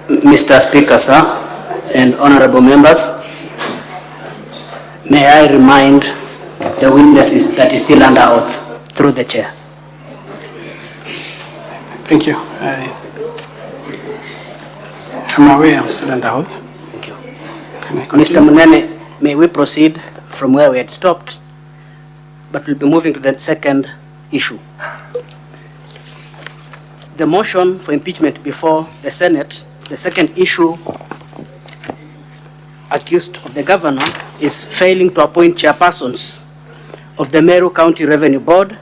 Mr. Speaker, sir, and honorable members, may I remind the witnesses that is still under oath through the chair. Thank you. I'm aware I'm still under oath. Thank you. Can I continue? Mr. Munene, may we proceed from where we had stopped, but we'll be moving to the second issue. The motion for impeachment before the Senate, the second issue accused of the governor is failing to appoint chairpersons of the Meru County Revenue Board,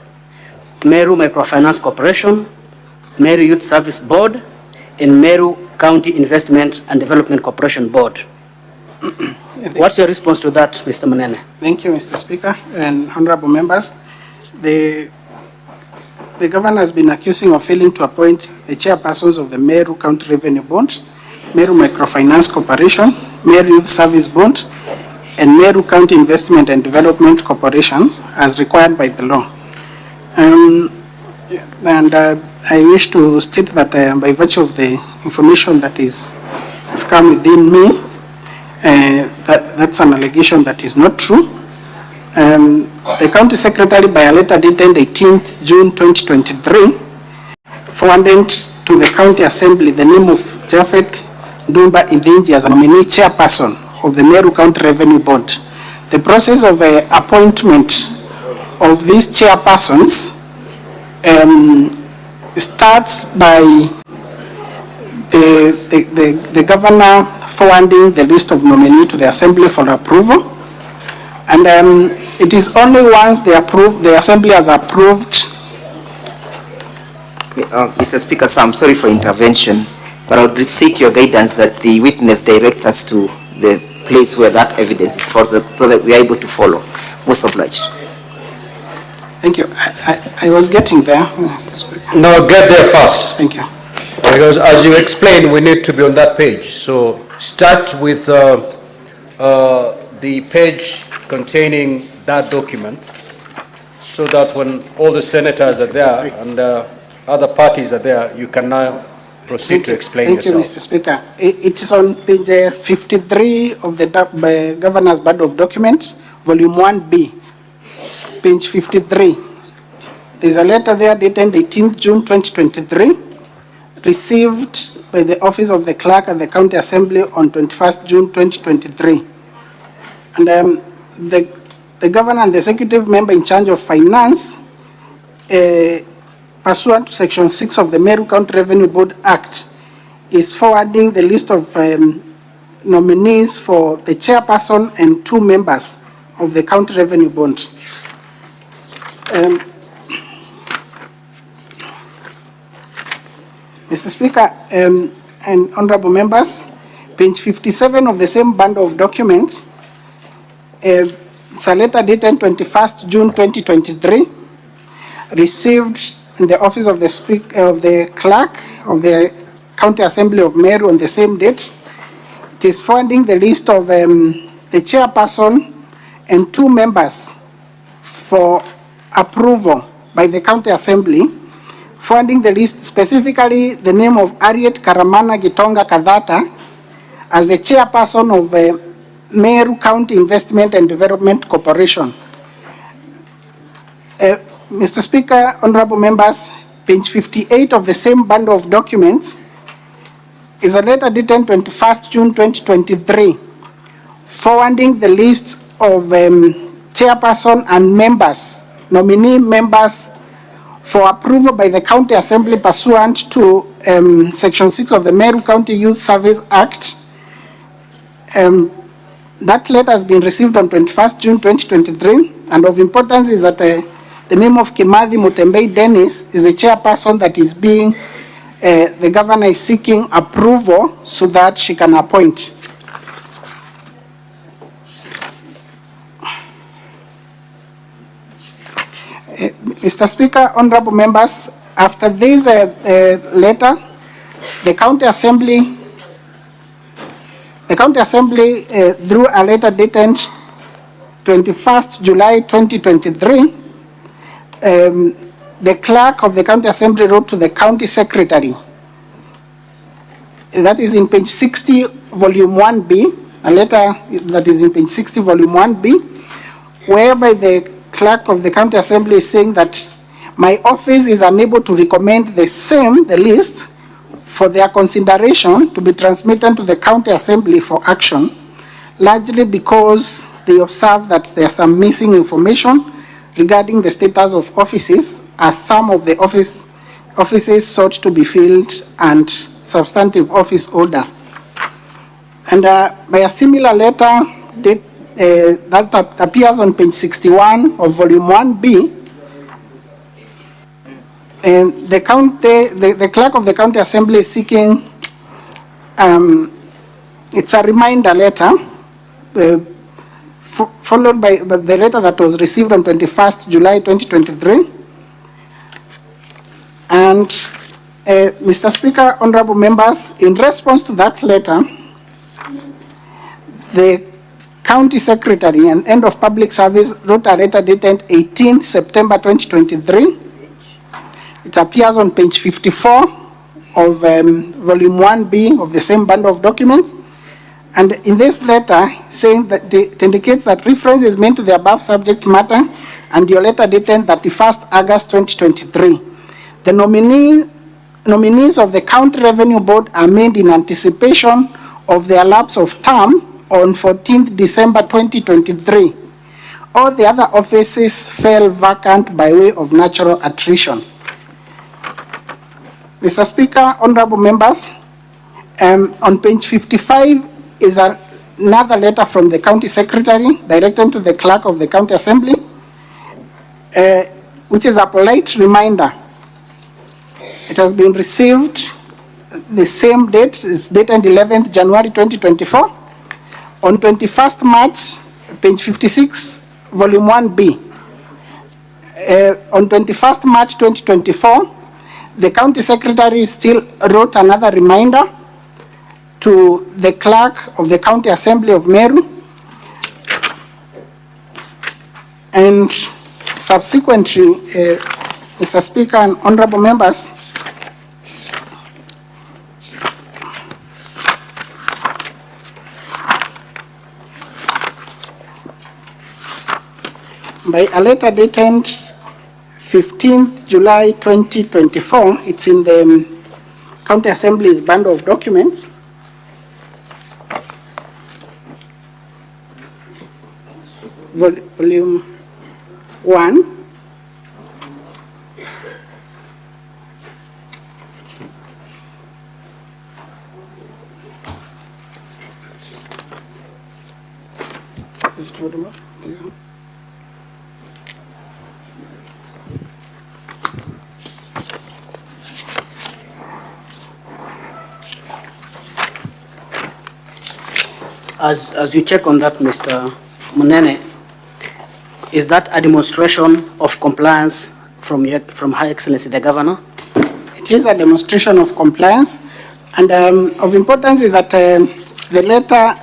Meru Microfinance Corporation, Meru Youth Service Board, and Meru County Investment and Development Corporation Board. What's your response to that, Mr. Munene? Thank you, Mr. Speaker and honorable members. The governor has been accusing of failing to appoint the chairpersons of the Meru County Revenue Board, Meru Microfinance Corporation, Meru Youth Service Board, and Meru County Investment and Development Corporations as required by the law. I wish to state that by virtue of the information that has come within me, that's an allegation that is not true. The County Secretary, by a letter dated 18th June 2023, forwarded to the County Assembly the name of Japhet Dumba Indinji as a nominee chairperson of the Meru County Revenue Board. The process of appointment of these chairpersons starts by the governor forwarding the list of nominees to the Assembly for approval. And it is only once the Assembly has approved. Mr. Speaker, sir, I'm sorry for intervention, but I would seek your guidance that the witness directs us to the place where that evidence is for, so that we are able to follow. Most obliged. Thank you. I was getting there, Mr. Speaker. No, get there first. Thank you. Because as you explained, we need to be on that page. So start with the page containing that document, so that when all the senators are there and other parties are there, you can now proceed to explain yourself. Thank you, Mr. Speaker. It is on page 53 of the Governor's Board of Documents, Volume 1B, page 53. There's a letter there dated 18th June 2023, received by the Office of the Clerk at the County Assembly on 21st June 2023. And the Governor and the Executive Member in charge of Finance, pursuant to Section 6 of the Meru County Revenue Board Act, is forwarding the list of nominees for the chairperson and 2 members of the County Revenue Board. Mr. Speaker and honorable members, page 57 of the same bundle of documents, it's a letter dated 21st June 2023, received in the office of the clerk of the County Assembly of Meru on the same date. It is forwarding the list of the chairperson and 2 members for approval by the County Assembly, forwarding the list, specifically the name of Harriet Karamana Gitonga Kadhata as the chairperson of Meru County Investment and Development Corporation. Mr. Speaker, honorable members, page 58 of the same bundle of documents is a letter dated 21st June 2023, forwarding the list of chairperson and members, nominee members, for approval by the County Assembly pursuant to Section 6 of the Meru County Youth Service Act. That letter has been received on 21st June 2023, and of importance is that the name of Kimathi Mutembei Dennis is the chairperson that is being, the governor is seeking approval so that she can appoint. Mr. Speaker, honorable members, after this letter, the County Assembly drew a letter dated 21st July 2023. The clerk of the County Assembly wrote to the County Secretary that is in page 60, volume 1B, a letter that is in page 60, volume 1B, whereby the clerk of the county assembly is saying that my office is unable to recommend the list, for their consideration to be transmitted to the county assembly for action, largely because they observe that there are some missing information regarding the status of offices, as some of the offices sought to be filled and substantive office orders. And by a similar letter that appears on page 61 of volume 1B, and the clerk of the county assembly is seeking, it's a reminder letter, followed by the letter that was received on 21st July 2023. And Mr. Speaker, honorable members, in response to that letter, the county secretary and end of public service wrote a letter dated 18th September 2023. It appears on page 54 of volume 1B of the same bundle of documents. And in this letter, saying that it indicates that reference is made to the above subject matter and your letter dated 31st August 2023. The nominees of the County Revenue Board are made in anticipation of their lapse of term on 14th December 2023. All the other offices fell vacant by way of natural attrition. Mr. Speaker, honorable members, on page 55 is another letter from the county secretary directed to the clerk of the county assembly, which is a polite reminder. It has been received the same date, it's dated 11th January 2024. On 21st March, page 56, volume 1B. On 21st March 2024, the county secretary still wrote another reminder to the clerk of the county assembly of Meru, and subsequently, Mr. Speaker and honorable members, by a letter dated 15th July 2024, it's in the County Assembly's bundle of documents. Volume 1. This one. As you check on that, Mr. Munene, is that a demonstration of compliance from High Excellency the Governor? It is a demonstration of compliance, and of importance is that the letter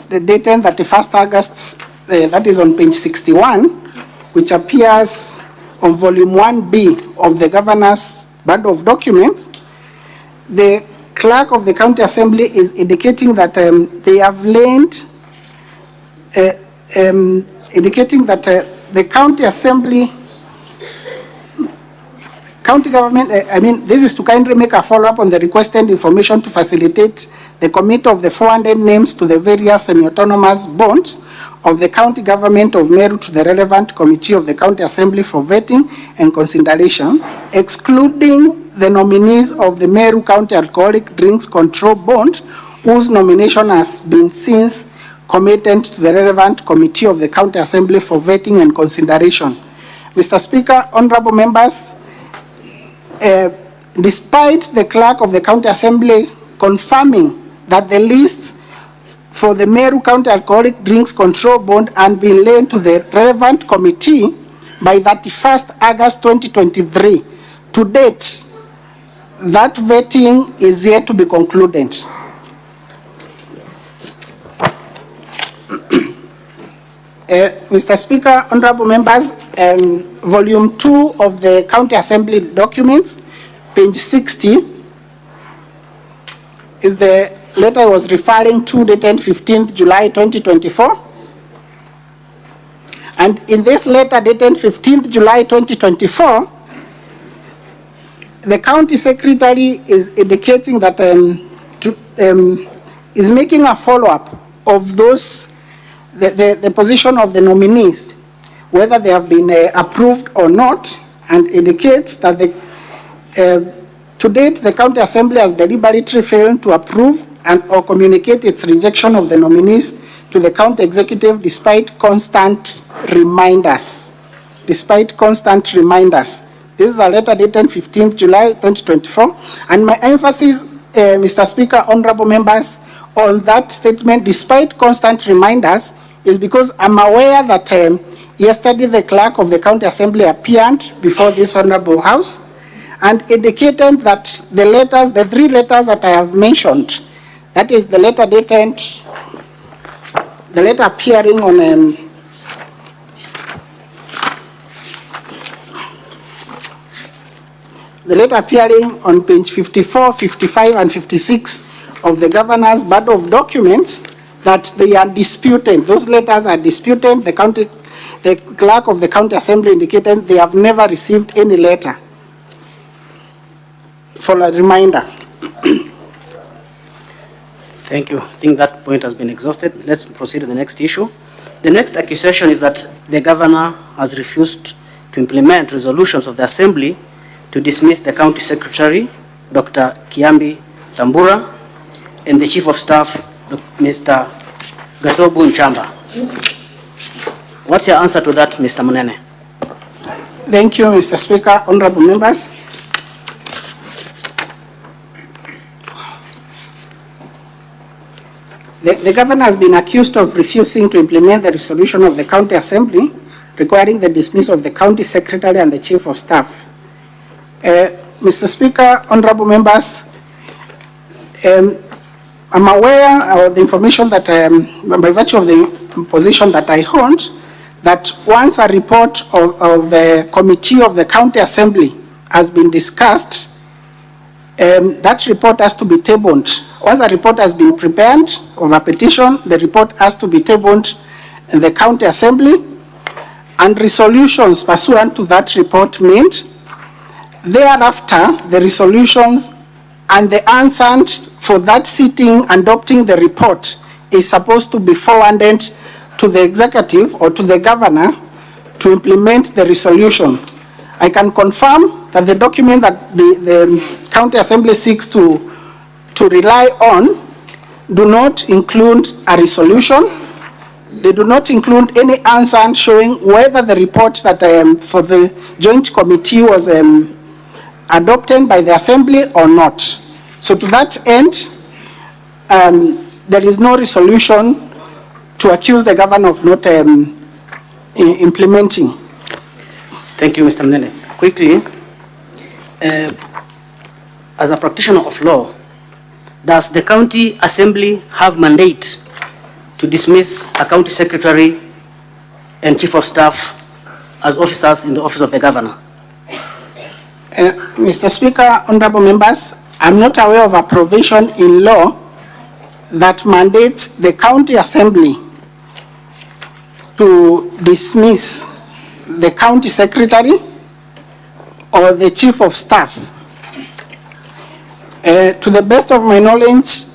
dated 31st August, that is on page 61, which appears on volume 1B of the Governor's bundle of documents, the clerk of the county assembly is indicating that they have learned, indicating that the county assembly, county government, this is to kindly make a follow-up on the requested information to facilitate the commit of the 400 names to the various semi-autonomous bonds of the county government of Meru to the relevant committee of the county assembly for vetting and consideration, excluding the nominees of the Meru County Alcoholic Drinks Control Bond, whose nomination has been since committed to the relevant committee of the county assembly for vetting and consideration. Mr. Speaker, honorable members, despite the clerk of the county assembly confirming that the list for the Meru County Alcoholic Drinks Control Bond and been laid to the relevant committee by 31st August 2023, to date, that vetting is yet to be concluded. Mr. Speaker, honorable members, volume 2 of the County Assembly documents, page 60, is the letter I was referring to, dated 15th July 2024. And in this letter dated 15th July 2024, the county secretary is indicating that is making a follow-up of those, the position of the nominees, whether they have been approved or not, and indicates that to date the county assembly has deliberately failed to approve and or communicate its rejection of the nominees to the county executive despite constant reminders. Despite constant reminders. This is a letter dated 15th July 2024, and my emphasis, Mr. Speaker, honorable members, on that statement, despite constant reminders, is because I'm aware that yesterday the clerk of the county assembly appeared before this honorable house and indicated that the letters, the three letters that I have mentioned, that is the letter dated, the letter appearing on the letter appearing on page 54, 55, and 56 of the governor's body of documents, that they are disputed. Those letters are disputed. The clerk of the county assembly indicated they have never received any letter. For a reminder. Thank you. I think that point has been exhausted. Let's proceed to the next issue. The next accusation is that the governor has refused to implement resolutions of the assembly to dismiss the county secretary, Dr. Kiambi Tambura, and the chief of staff, Mr. Gatobu Nchamba. What's your answer to that, Mr. Munene? Thank you, Mr. Speaker, honorable members. The governor has been accused of refusing to implement the resolution of the county assembly requiring the dismissal of the county secretary and the chief of staff. Mr. Speaker, honorable members, I'm aware of the information that, by virtue of the position that I hold, that once a report of the committee of the county assembly has been discussed, that report has to be tabled. Once a report has been prepared of a petition, the report has to be tabled in the county assembly, and resolutions pursuant to that report made. Thereafter, the resolutions and the answers for that sitting adopting the report is supposed to be forwarded to the executive or to the governor to implement the resolution. I can confirm that the document that the county assembly seeks to rely on do not include a resolution. They do not include any answer showing whether the report that for the joint committee was adopted by the assembly or not. So to that end, there is no resolution to accuse the governor of not implementing. Thank you, Mr. Mnene. Quickly, as a practitioner of law, does the county assembly have mandate to dismiss a county secretary and chief of staff as officers in the office of the governor? Mr. Speaker, honorable members, I'm not aware of a provision in law that mandates the county assembly to dismiss the county secretary or the chief of staff. To the best of my knowledge,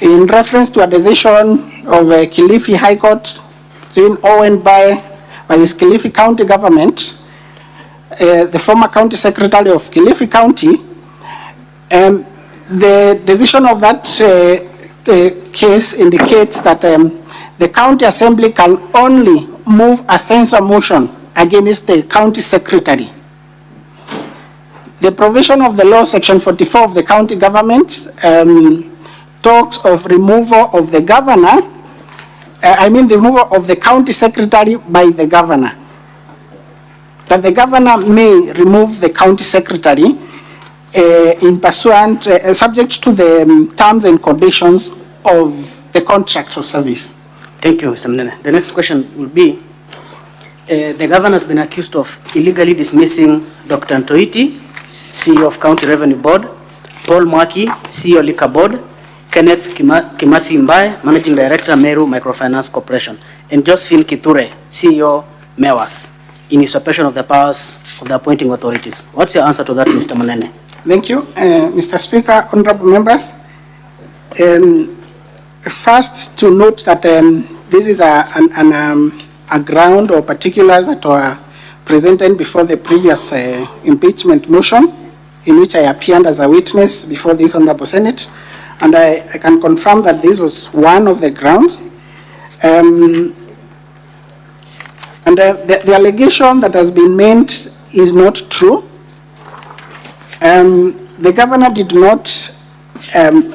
in reference to a decision of Kilifi High Court being owned by the Kilifi County government, the former county secretary of Kilifi County, the decision of that case indicates that the county assembly can only move a censure motion against the county secretary. The provision of the law, section 44 of the county government, talks of removal of the governor, the removal of the county secretary by the governor. That the governor may remove the county secretary in pursuant, subject to the terms and conditions of the contract of service. Thank you, Mr. Mnene. The next question will be, the governor has been accused of illegally dismissing Dr. Ntoiti CEO of County Revenue Board, Paul Mwaki, CEO Liquor Board, Kenneth Kimathi Mbae, Managing Director, Meru Microfinance Corporation, and Josephine Kithure, CEO, MEWAS, in usurpation of the powers of the appointing authorities. What's your answer to that, Mr. Munene? Thank you, Mr. Speaker, honorable members. First, to note that this is a ground or particulars that were presented before the previous impeachment motion, in which I appeared as a witness before this honorable Senate, and I can confirm that this was one of the grounds. And the allegation that has been made is not true. The governor did not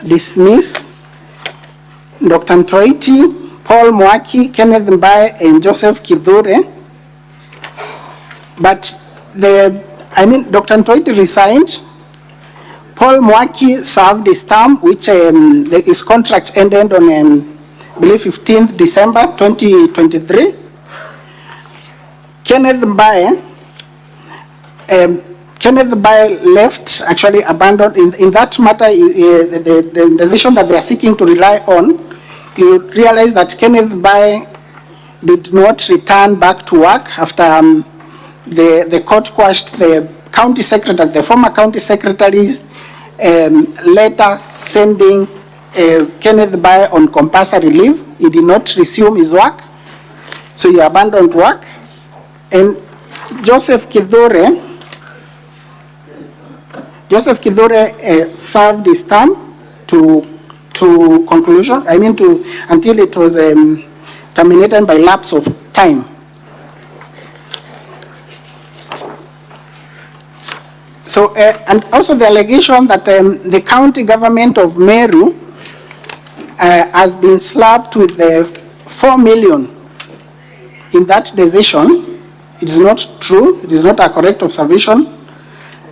dismiss Dr. Ntoiti, Paul Mwaki, Kenneth Mbae, and Joseph Kithure, but Dr. Ntoiti resigned. Paul Mwaki served his term, which his contract ended on, I believe, 15th December 2023. Kenneth Mbae left, actually abandoned. In that matter, the decision that they are seeking to rely on, you realize that Kenneth Mbae did not return back to work after the court quashed the county secretary, the former county secretary's letter sending Kenneth Mbae on compulsory leave. He did not resume his work, so he abandoned work. And Joseph Kithure served his term to conclusion, until it was terminated by lapse of time. So, and also the allegation that the county government of Meru has been slapped with the 4 million in that decision. It is not true. It is not a correct observation.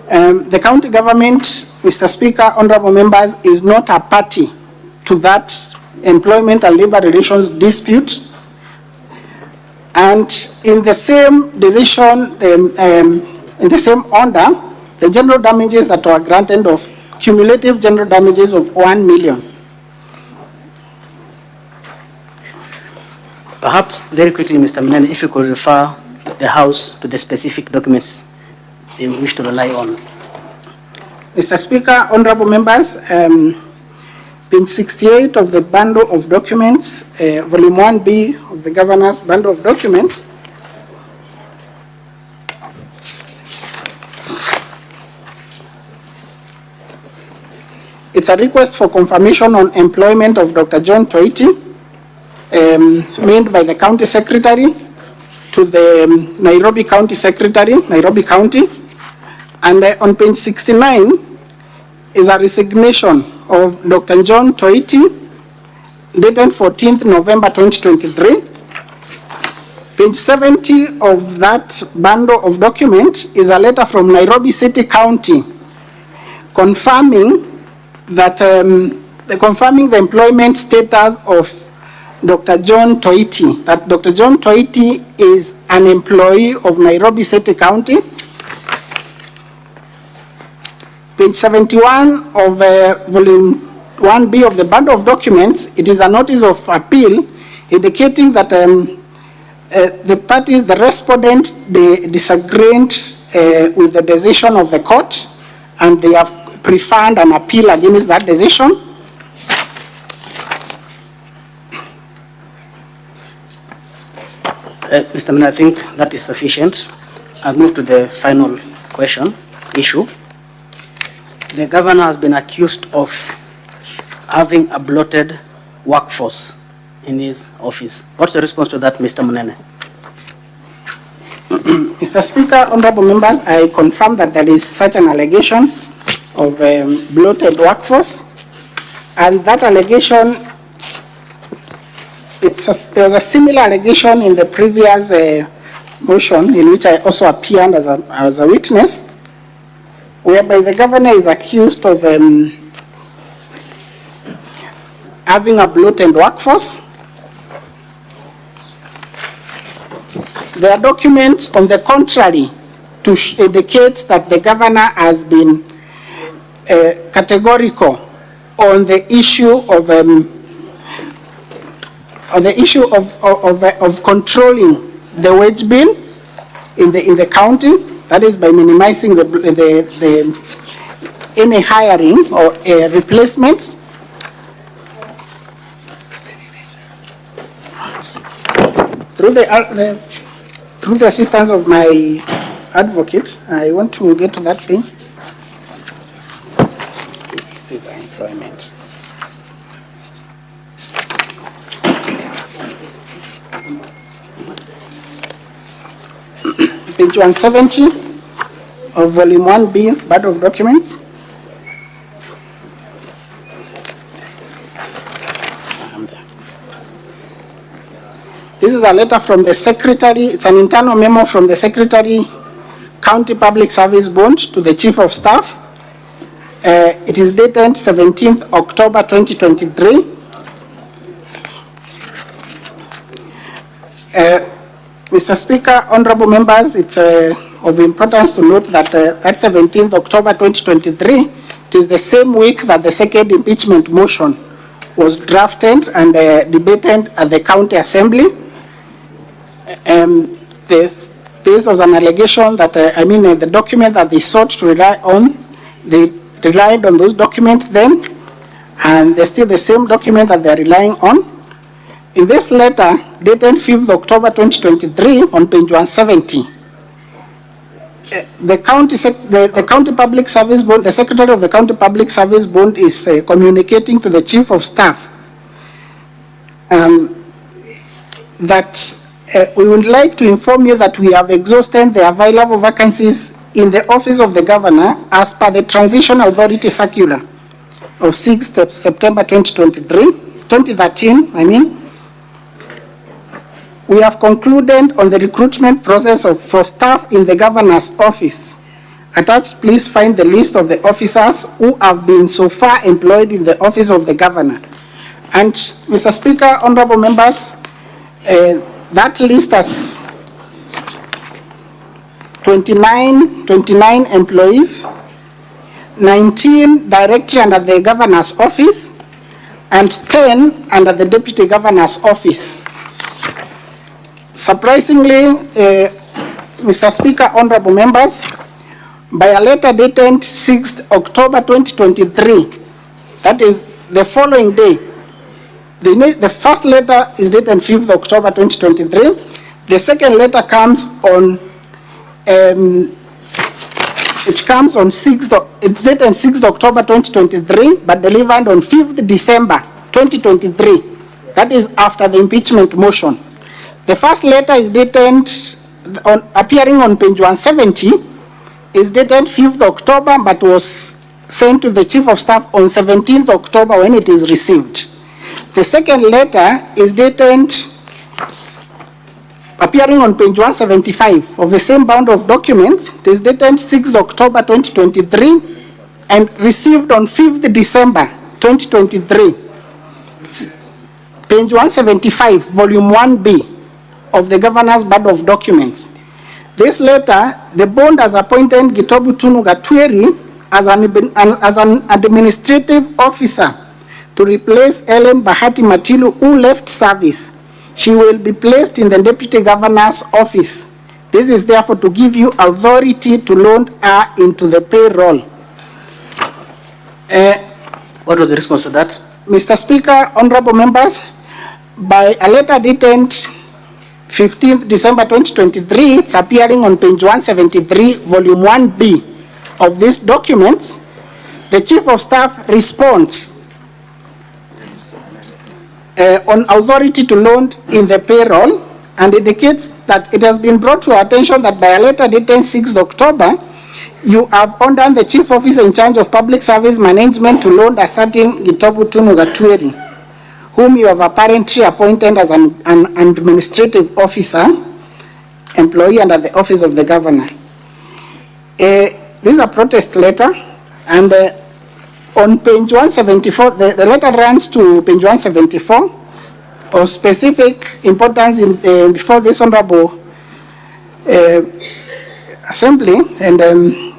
The county government, Mr. Speaker, honorable members, is not a party to that employment and labor relations dispute. And in the same decision, in the same order, the general damages that were granted of cumulative general damages of 1 million. Perhaps very quickly, Mr. Munene, if you could refer the House to the specific documents they wish to rely on. Mr. Speaker, honorable members, page 68 of the bundle of documents, volume 1B of the governor's bundle of documents, it's a request for confirmation on employment of Dr. John Toiti, made by the county secretary to the Nairobi County Secretary, Nairobi County. And on page 69 is a resignation of Dr. John Toiti, dated 14th November 2023. Page 70 of that bundle of documents is a letter from Nairobi City County confirming that confirming the employment status of Dr. John Toiti, that Dr. John Toiti is an employee of Nairobi City County. Page 71 of volume 1B of the bundle of documents, it is a notice of appeal indicating that the parties, the respondent, they disagreed with the decision of the court, and they have preferred an appeal against that decision. Mr. Munene, I think that is sufficient. I'll move to the final issue. The governor has been accused of having a bloated workforce in his office. What's the response to that, Mr. Munene? Mr. Speaker, honorable members, I confirm that there is such an allegation of bloated workforce, and that allegation, there was a similar allegation in the previous motion in which I also appeared as a witness, whereby the governor is accused of having a bloated workforce. There are documents on the contrary to indicate that the governor has been categorical on the issue of controlling the wage bill in the county. That is by minimizing any hiring or replacements. Through the assistance of my advocate, I want to get to that page. This is employment. Page 170 of volume 1B, part of documents. This is a letter from the secretary. It's an internal memo from the secretary, County Public Service Board, to the Chief of Staff. It is dated 17th October 2023. Mr. Speaker, honorable members, it's of importance to note that at 17th October 2023, it is the same week that the second impeachment motion was drafted and debated at the County Assembly. This was an allegation that, the document that they sought to rely on, they relied on those documents then, and they're still the same document that they're relying on. In this letter, dated 5th October 2023, on page 170, the County Public Service Board, the Secretary of the County Public Service Board is communicating to the Chief of Staff that we would like to inform you that we have exhausted the available vacancies in the office of the governor as per the Transition Authority Circular of 6th September 2013. We have concluded on the recruitment process for staff in the governor's office. Attached, please find the list of the officers who have been so far employed in the office of the governor. And Mr. Speaker, honorable members, that list has 29 employees, 19 directly under the governor's office, and 10 under the deputy governor's office. Surprisingly, Mr. Speaker, honorable members, by a letter dated 6th October 2023, that is the following day, the first letter is dated 5th October 2023. The second letter comes on, it's dated 6th October 2023, but delivered on 5th December 2023. That is after the impeachment motion. The first letter is dated, appearing on page 170, is dated 5th October, but was sent to the Chief of Staff on 17th October when it is received. The second letter is dated, appearing on page 175 of the same bundle of documents. It is dated 6th October 2023 and received on 5th December 2023. Page 175, volume 1B of the governor's bundle of documents. This letter, the bond has appointed Gitobu Tunu Gatweri as an administrative officer to replace Ellen Bahati Matilu, who left service. She will be placed in the deputy governor's office. This is therefore to give you authority to loan her into the payroll. What was the response to that? Mr. Speaker, honorable members, by a letter dated 15th December 2023, it's appearing on page 173, volume 1B of this document. The Chief of Staff responds on authority to loan in the payroll and indicates that it has been brought to our attention that by a letter dated 6th October, you have ordered the Chief Officer in charge of Public Service Management to loan a certain Gitobu Tunu Gatweri, whom you have apparently appointed as an administrative officer, employee under the office of the governor. This is a protest letter, and on page 174, the letter runs to page 174 of specific importance before this honorable Assembly and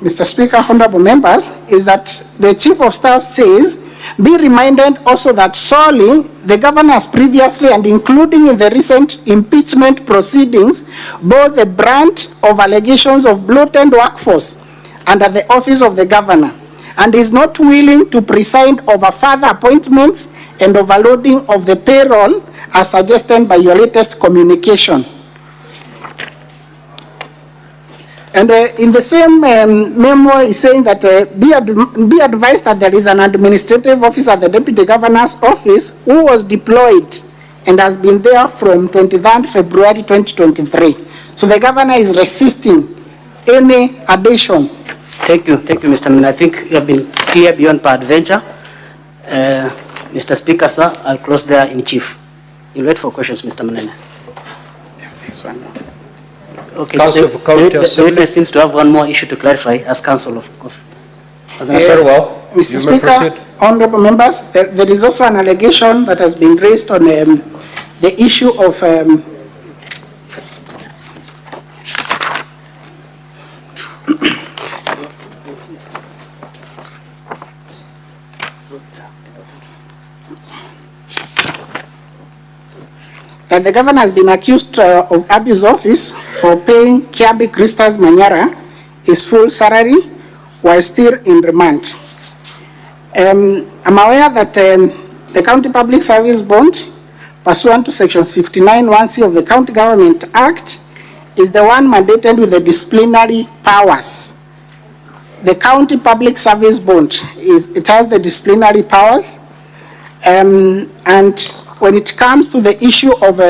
Mr. Speaker, honorable members, is that the Chief of Staff says, be reminded also that solely the governor has previously and including in the recent impeachment proceedings bore the brunt of allegations of bloated workforce under the office of the governor and is not willing to preside over further appointments and overloading of the payroll as suggested by your latest communication. And in the same memo is saying that be advised that there is an administrative officer at the Deputy Governor's office who was deployed and has been there from 23rd February 2023. So the governor is resisting any addition. Thank you, Mr. Munene. I think you have been clear beyond peradventure. Mr. Speaker, sir, I'll close there in chief. You'll wait for questions, Mr. Munene. Okay, Council for County the Assembly. witness seems to have one more issue to clarify as counsel Very well. Mr. You may Speaker, proceed. honorable members, there is also an allegation that has been raised on the issue of that the governor has been accused of abuse of office for paying Kiabi Christas Manyora his full salary while still in remand. I'm aware that the County Public Service Bond, pursuant to Sections 59(1)(c) of the County Government Act, is the one mandated with the disciplinary powers. The County Public Service Bond, it has the disciplinary powers, and when it comes to the issue of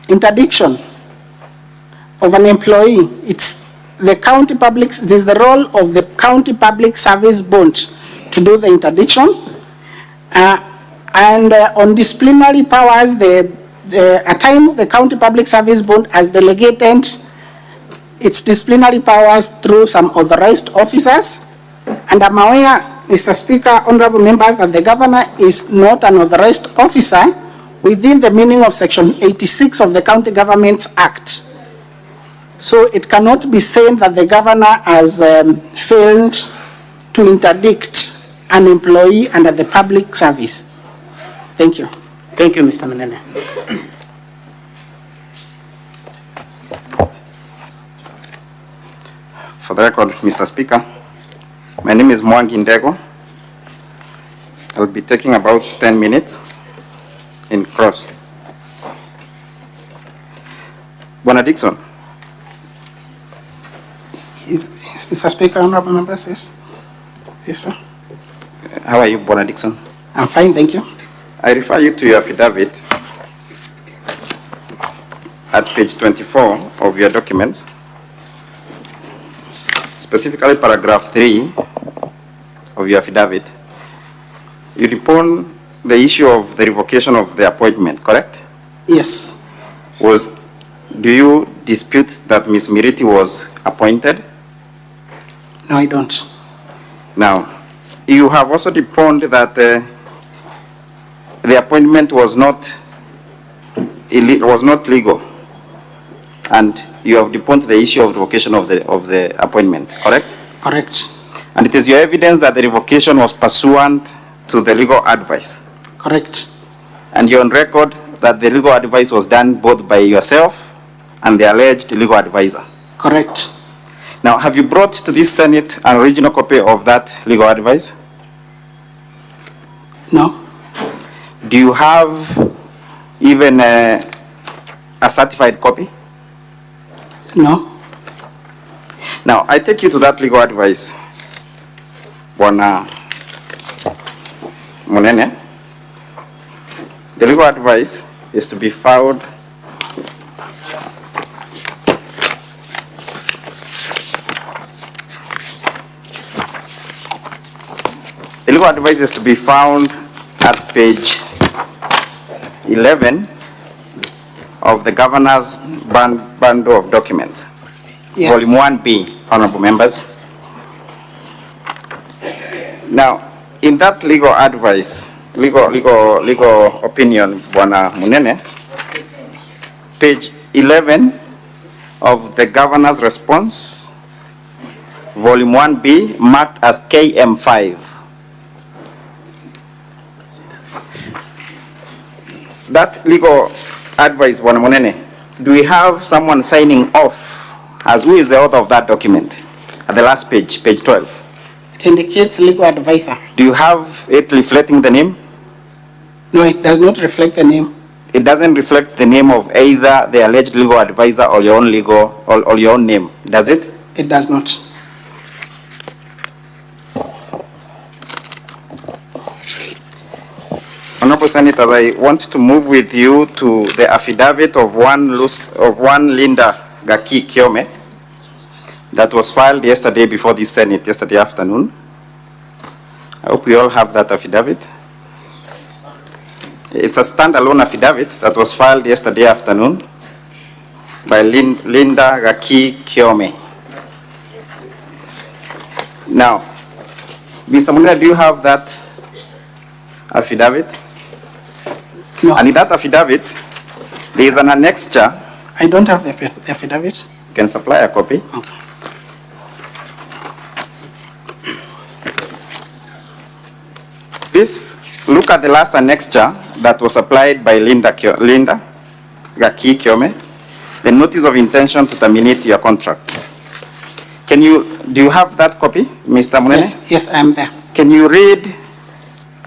interdiction of an employee, it is the role of the County Public Service Bond to do the interdiction. And on disciplinary powers, at times the County Public Service Bond has delegated its disciplinary powers through some authorized officers. And I'm aware, Mr. Speaker, honorable members, that the governor is not an authorized officer within the meaning of Section 86 of the County Governments Act. So it cannot be said that the governor has failed to interdict an employee under the public service. Thank you. Thank you, Mr. Munene. For the record, Mr. Speaker, my name is Mwangaza. I'll be taking about 10 minutes in cross. Bwana Dixon. Mr. Speaker, honorable members, yes. Yes, sir. How are you, Bwana Dixon? I'm fine, thank you. I refer you to your affidavit at page 24 of your documents, specifically paragraph 3 of your affidavit. You depone the issue of the revocation of the appointment, correct? Yes. Do you dispute that Ms. Miriti was appointed? No, I don't. Now, you have also deponed that the appointment was not legal, and you have deponed the issue of revocation of the appointment, correct? Correct. And it is your evidence that the revocation was pursuant to the legal advice. Correct. And you're on record that the legal advice was done both by yourself and the alleged legal advisor. Correct. Now, have you brought to this Senate an original copy of that legal advice? No. Do you have even a certified copy? No. Now, I take you to that legal advice, Bwana Munene. The legal advice is to be found at page 11 of the governor's bundle of documents. Yes. Volume 1B, honorable members. Now, in that legal advice, legal opinion, Bwana Munene, page 11, of the governor's response, volume 1B, marked as KM5. That legal advice, Bwana Munene, do we have someone signing off as who is the author of that document? At the last page, page 12. It indicates legal advisor. Do you have it reflecting the name? No, it does not reflect the name. It doesn't reflect the name of either the alleged legal advisor or your own legal or your own name, does it? It does not. Honorable Senators, I want to move with you to the affidavit of one Linda Gaki Kiome that was filed yesterday before the Senate, yesterday afternoon. I hope we all have that affidavit. It's a standalone affidavit that was filed yesterday afternoon by Linda Gaki Kiome. Now, Mr. Munene, do you have that affidavit? No. And in that affidavit, there is an annexure. I don't have the affidavit. You can supply a copy. Okay. Please look at the last annexure that was applied by Linda Gaki Kiome, the notice of intention to terminate your contract. Do you have that copy, Mr. Munene? Yes, I am there. Can you read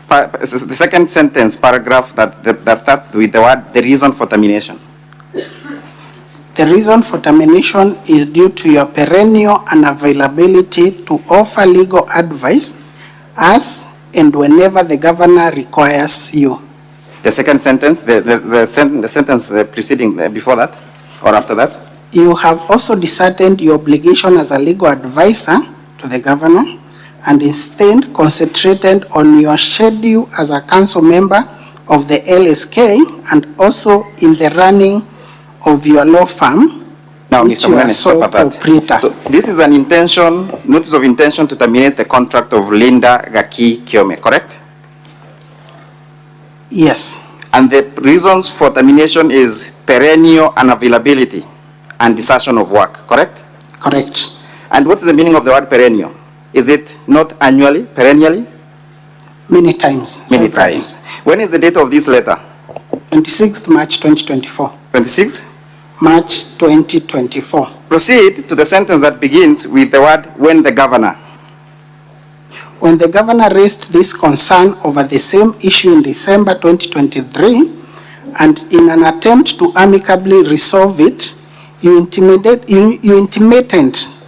the second sentence, paragraph that starts with the word, the reason for termination? The reason for termination is due to your perennial unavailability to offer legal advice as and whenever the governor requires you. The second sentence, the sentence preceding, before that, or after that? You have also discernigned your obligation as a legal advisor to the governor and instead concentrated on your schedule as a council member of the LSK and also in the running of your law firm. Now, which Mr. you are Munene, sole stop at proprietor. that. So this is an notice of intention to terminate the contract of Linda Gaki Kiome, correct? Yes. And the reasons for termination is perennial unavailability and desertion of work, correct? Correct. And what is the meaning of the word perennial? Is it not annually, perennially? Many times. Many several times. When is the date of this letter? 26th March 2024. 26th? March 2024. Proceed to the sentence that begins with the word, when the governor. When the governor raised this concern over the same issue in December 2023, and in an attempt to amicably resolve it, you intimated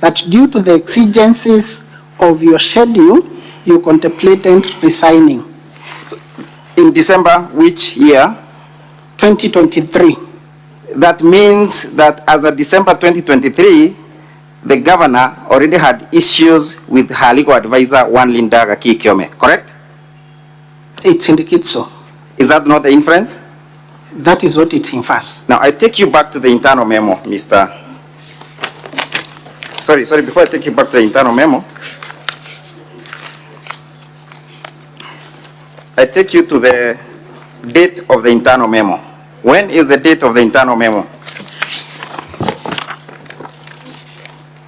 that due to the exigencies of your schedule, you contemplated resigning. So, in December, which year? 2023. That means that as of December 2023, the governor already had issues with her legal advisor, one Linda Gaki Kiome, correct? It indicates so. Is that not the inference? That is what it infers. Now, I take you back to the internal memo, Mr. Sorry, before I take you back to the internal memo, I take you to the date of the internal memo. When is the date of the internal memo?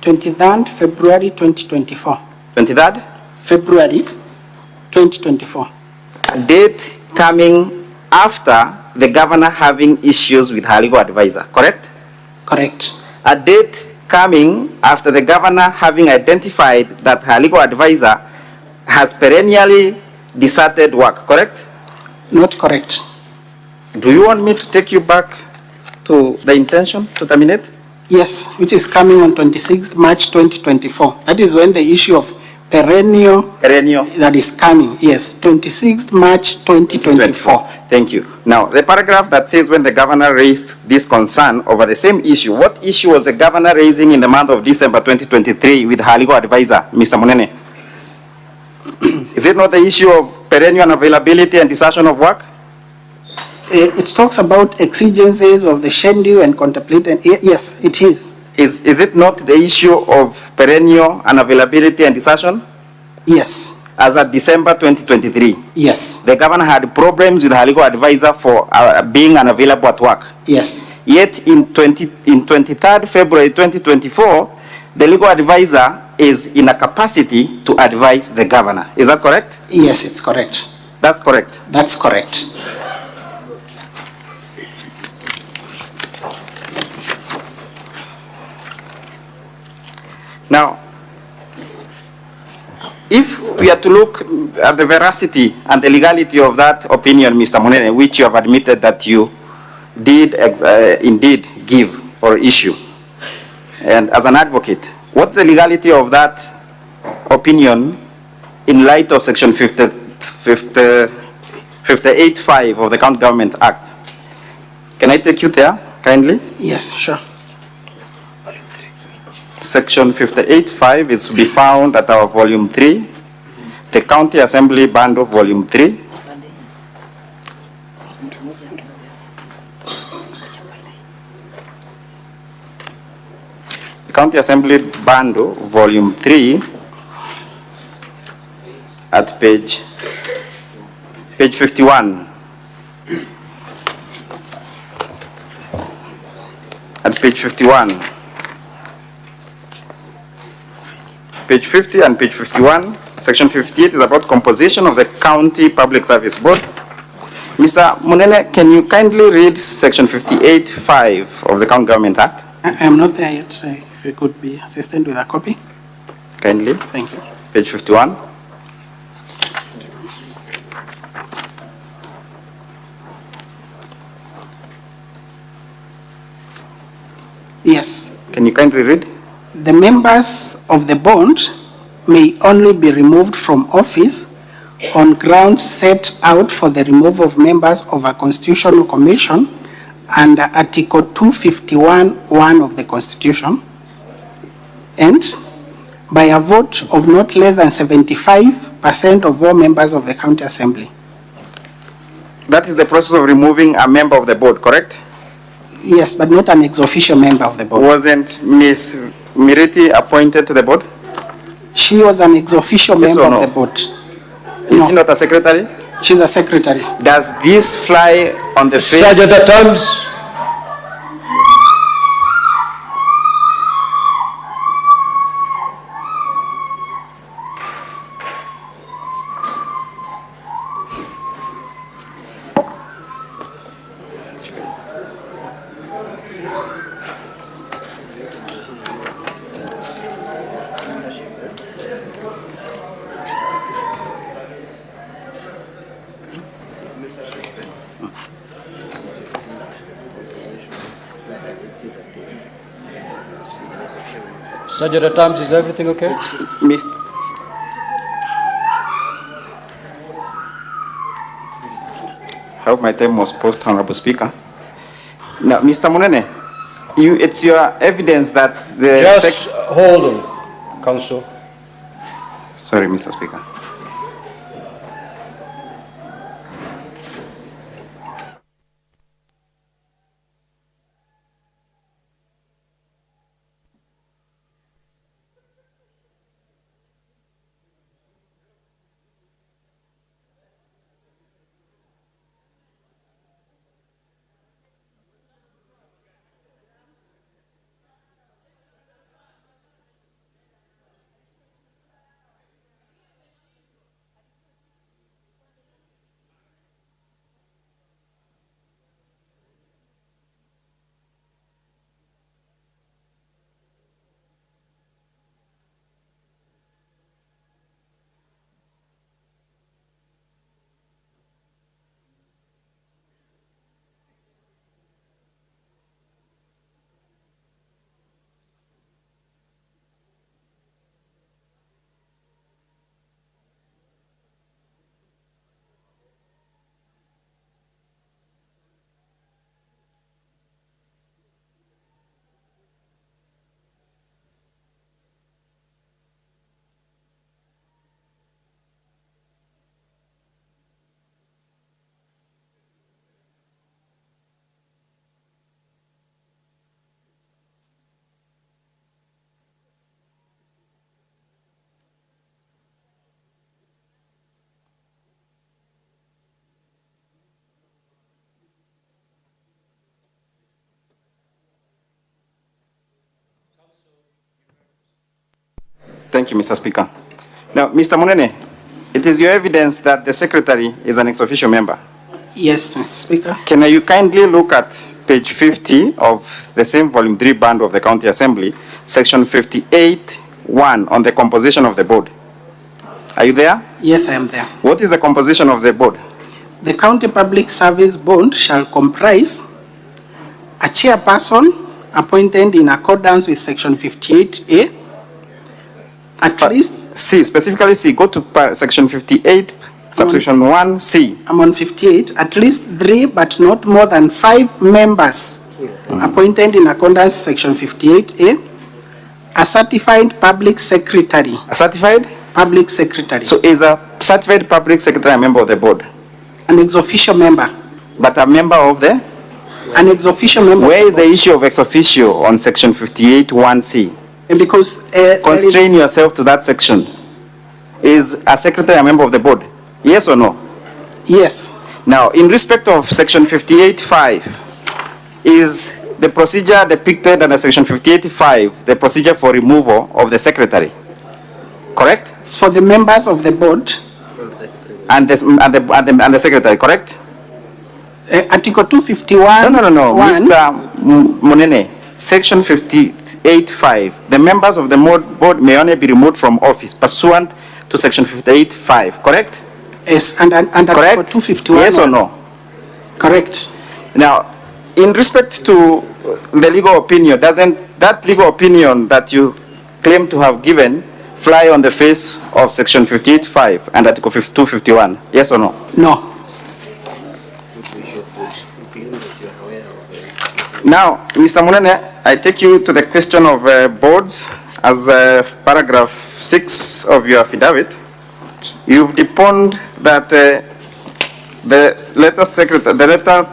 23rd February 2024. 23rd? February 2024. A date coming after the governor having issues with her legal advisor, correct? Correct. A date coming after the governor having identified that her legal advisor has perennially deserted work, correct? Not correct. Do you want me to take you back to the intention to terminate? Yes, which is coming on 26th March 2024. That is when the issue of perennial that is coming. Yes, 26th March 2024. Thank you. Now, the paragraph that says when the governor raised this concern over the same issue, what issue was the governor raising in the month of December 2023 with her legal advisor, Mr. Munene? Is it not the issue of perennial unavailability and desertion of work? It talks about exigencies of the schedule and contemplating. Yes, it is. Is it not the issue of perennial unavailability and desertion? Yes. As of December 2023? Yes. The governor had problems with her legal advisor for being unavailable at work? Yes. Yet in 23rd February 2024, the legal advisor is in a capacity to advise the governor. Is that correct? Yes, it's correct. That's correct. That's correct. Now, if we are to look at the veracity and the legality of that opinion, Mr. Munene, which you have admitted that you did indeed give or issue, and as an advocate, what's the legality of that opinion in light of Section 58.5 of the County Government Act? Can I take you there, kindly? Yes, sure. Section 58.5 is to be found at our volume 3, the County Assembly Bundle, volume 3. The County Assembly Bundle, volume 3, at page 51. At page 51. Page 50 and page 51, section 58 is about composition of the County Public Service Board. Mr. Munene, can you kindly read section 58.5 of the County Government Act? I am not there yet, so if you could be assistant with a copy. Kindly. Thank you. Page 51. Yes. Can you kindly read? The members of the board may only be removed from office on grounds set out for the removal of members of a constitutional commission under Article 251(1) of the Constitution, and by a vote of not less than 75% of all members of the County Assembly. That is the process of removing a member of the board, correct? Yes, but not an ex-officio member of the board. Wasn't Ms. Miriti appointed to the board? She was an ex-officio Yes member or no? of the board. Is she not a secretary? She's a secretary. Does this fly on the face? Sergeant at arms. Sergeant at arms, is everything okay? Mr. I hope my time was post, Honorable Speaker. Now, Mr. Munene, it's your evidence that the... Just hold on, Council. Sorry, Mr. Speaker. Thank you, Mr. Speaker. Now, Mr. Munene, it is your evidence that the secretary is an ex-officio member. Yes, Mr. Speaker. Can you kindly look at page 50 of the same volume 3 band of the County Assembly, section 58(1) on the composition of the board? Are you there? Yes, I am there. What is the composition of the board? The County Public Service Board shall comprise a chairperson appointed in accordance with section 58A, at least. C, specifically C, go to section 58, subsection 1C. I'm on 58, at least 3 but not more than 5 members appointed in accordance with section 58A, a certified public secretary. A certified? Public secretary. So is a certified public secretary a member of the board? An ex-officio member. But a member of the? An ex-officio member. Where is the issue of ex-officio on section 58(1)C? Because Constrain yourself to that section. Is a secretary a member of the board? Yes or no? Yes. Now, in respect of section 58(5), is the procedure depicted under section 58(5) the procedure for removal of the secretary? Correct? It's for the members of the board. And the secretary, correct? Article 251. No. Mr. Munene, section 58(5), the members of the board may only be removed from office pursuant to section 58(5), correct? Yes, and Article Correct? 251. Yes or no? Correct. Now, in respect to the legal opinion, doesn't that legal opinion that you claim to have given fly on the face of section 58(5) and article 251? Yes or no? No. Now, Mr. Munene, I take you to the question of boards as paragraph 6 of your affidavit. You've deponed that the letter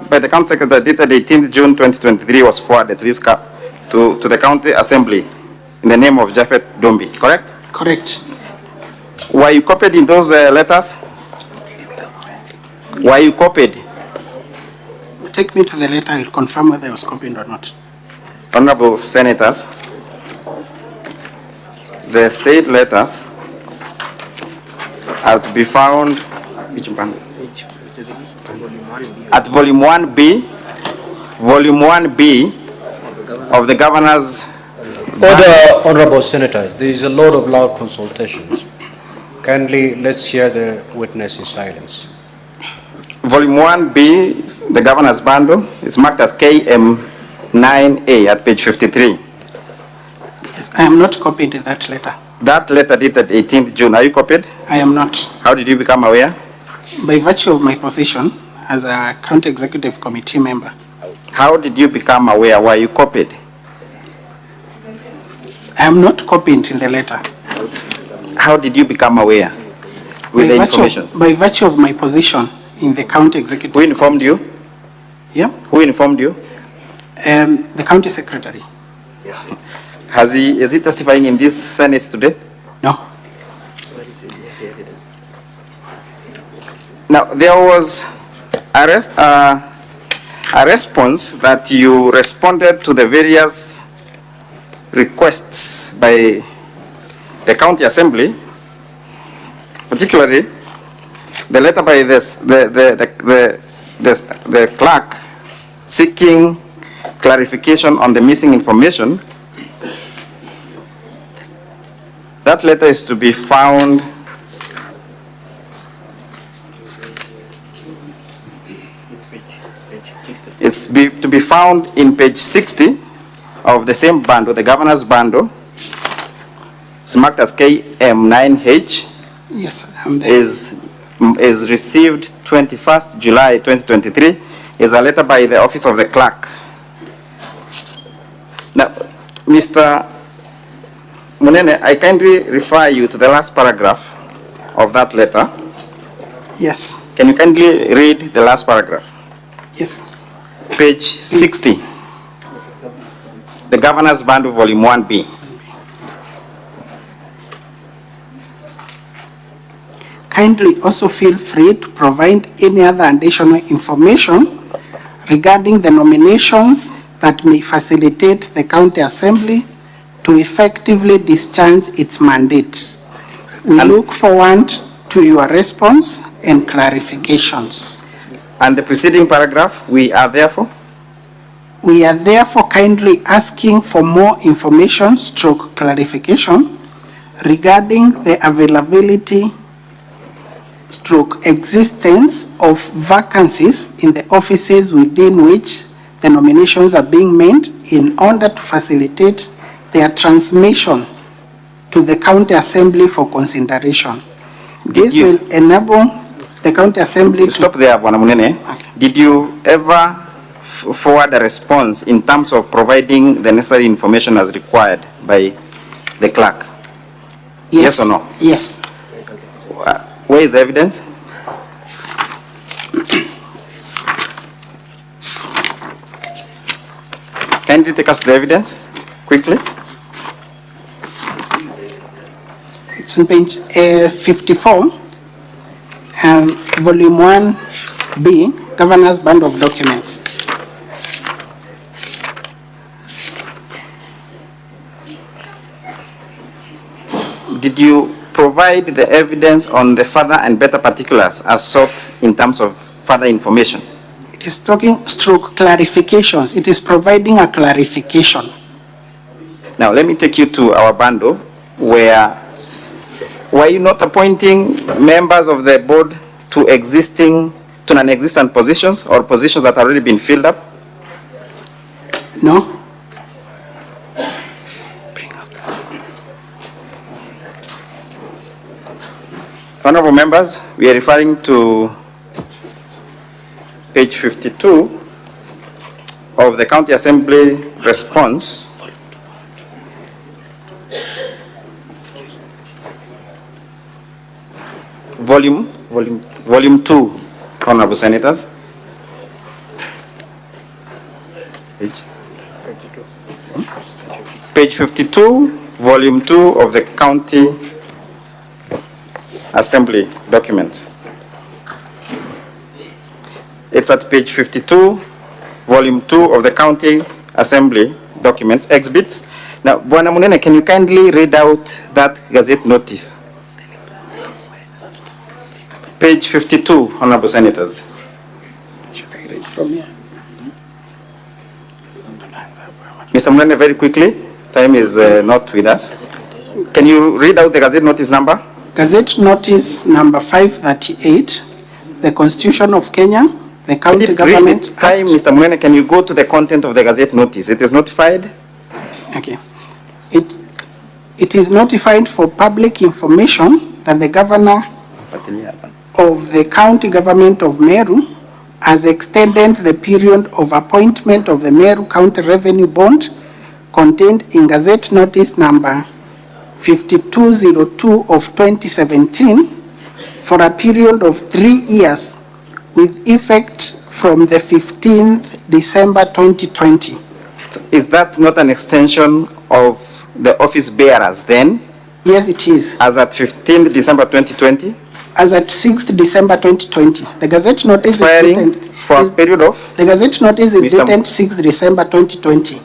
by the county secretary dated 18th June 2023 was forwarded to the county assembly in the name of Japhet Dombi, correct? Correct. Were you copied in those letters? Were you copied? Take me to the letter, I'll confirm whether I was copied or not. Honorable Senators, the said letters are to be found at volume 1B of the governor's. Order, honorable senators, there is a lot of loud consultations. Kindly, let's hear the witness in silence. Volume 1B, the governor's bundle, is marked as KM9A at page 53. Yes, I am not copied in that letter. That letter dated 18th June, are you copied? I am not. How did you become aware? By virtue of my position as a county executive committee member. How did you become aware? Were you copied? I am not copied in the letter. How did you become aware with the information? By virtue of my position in the county executive. Who informed you? Yeah. Who informed you? The county secretary. Is he testifying in this Senate today? No. Now, there was a response that you responded to the various requests by the county assembly, particularly the letter by the clerk seeking clarification on the missing information. That letter is to be found to be found in page 60 of the same bundle, the governor's bundle. It's marked as KM9H. Yes, I'm there. Is received 21st July 2023. Is a letter by the office of the clerk. Now, Mr. Munene, I kindly refer you to the last paragraph of that letter. Yes. Can you kindly read the last paragraph? Yes. Page 60. The Governor's Bundle, Volume 1B. Kindly also feel free to provide any other additional information regarding the nominations that may facilitate the county assembly to effectively discharge its mandate. We look forward to your response and clarifications. And the preceding paragraph, we are therefore? We are therefore kindly asking for more information stroke clarification regarding the availability stroke existence of vacancies in the offices within which the nominations are being made in order to facilitate their transmission to the County Assembly for consideration. This will enable the County Assembly to... Stop there, Bwana Munene. Okay. Did you ever forward a response in terms of providing the necessary information as required by the clerk? Yes or no? Yes. Where is the evidence? Kindly take us the evidence, quickly. It's on page 54, volume 1B, Governor's Band of Documents. Did you provide the evidence on the further and better particulars as sought in terms of further information? It is talking stroke clarifications. It is providing a clarification. Now, let me take you to our bundle where were you not appointing members of the board to non-existent positions or positions that have already been filled up? No? Honorable members, we are referring to page 52 of the County Assembly response. Volume 2, Honorable Senators. Page 52, Volume 2 of the County Assembly documents. It's at page 52, Volume 2 of the County Assembly documents, exhibits. Now, Bwana Munene, can you kindly read out that Gazette notice? Page 52, Honorable Senators. Should I read from here? Mr. Munene, very quickly, time is not with us. Can you read out the Gazette notice number? Gazette notice number 538, the Constitution of Kenya, the County Government Act. Time, Mr. Munene, can you go to the content of the Gazette notice? It is notified. Okay. It is notified for public information that the Governor of the County Government of Meru has extended the period of appointment of the Meru County Revenue Bond contained in Gazette Notice number 5202 of 2017 for a period of 3 years with effect from the 15th December 2020. So is that not an extension of the office bearers then? Yes, it is. As at 15th December 2020? As at 6th December 2020. The Gazette Notice expiring is dated, for a period of? The Gazette Notice is dated 6th December 2020.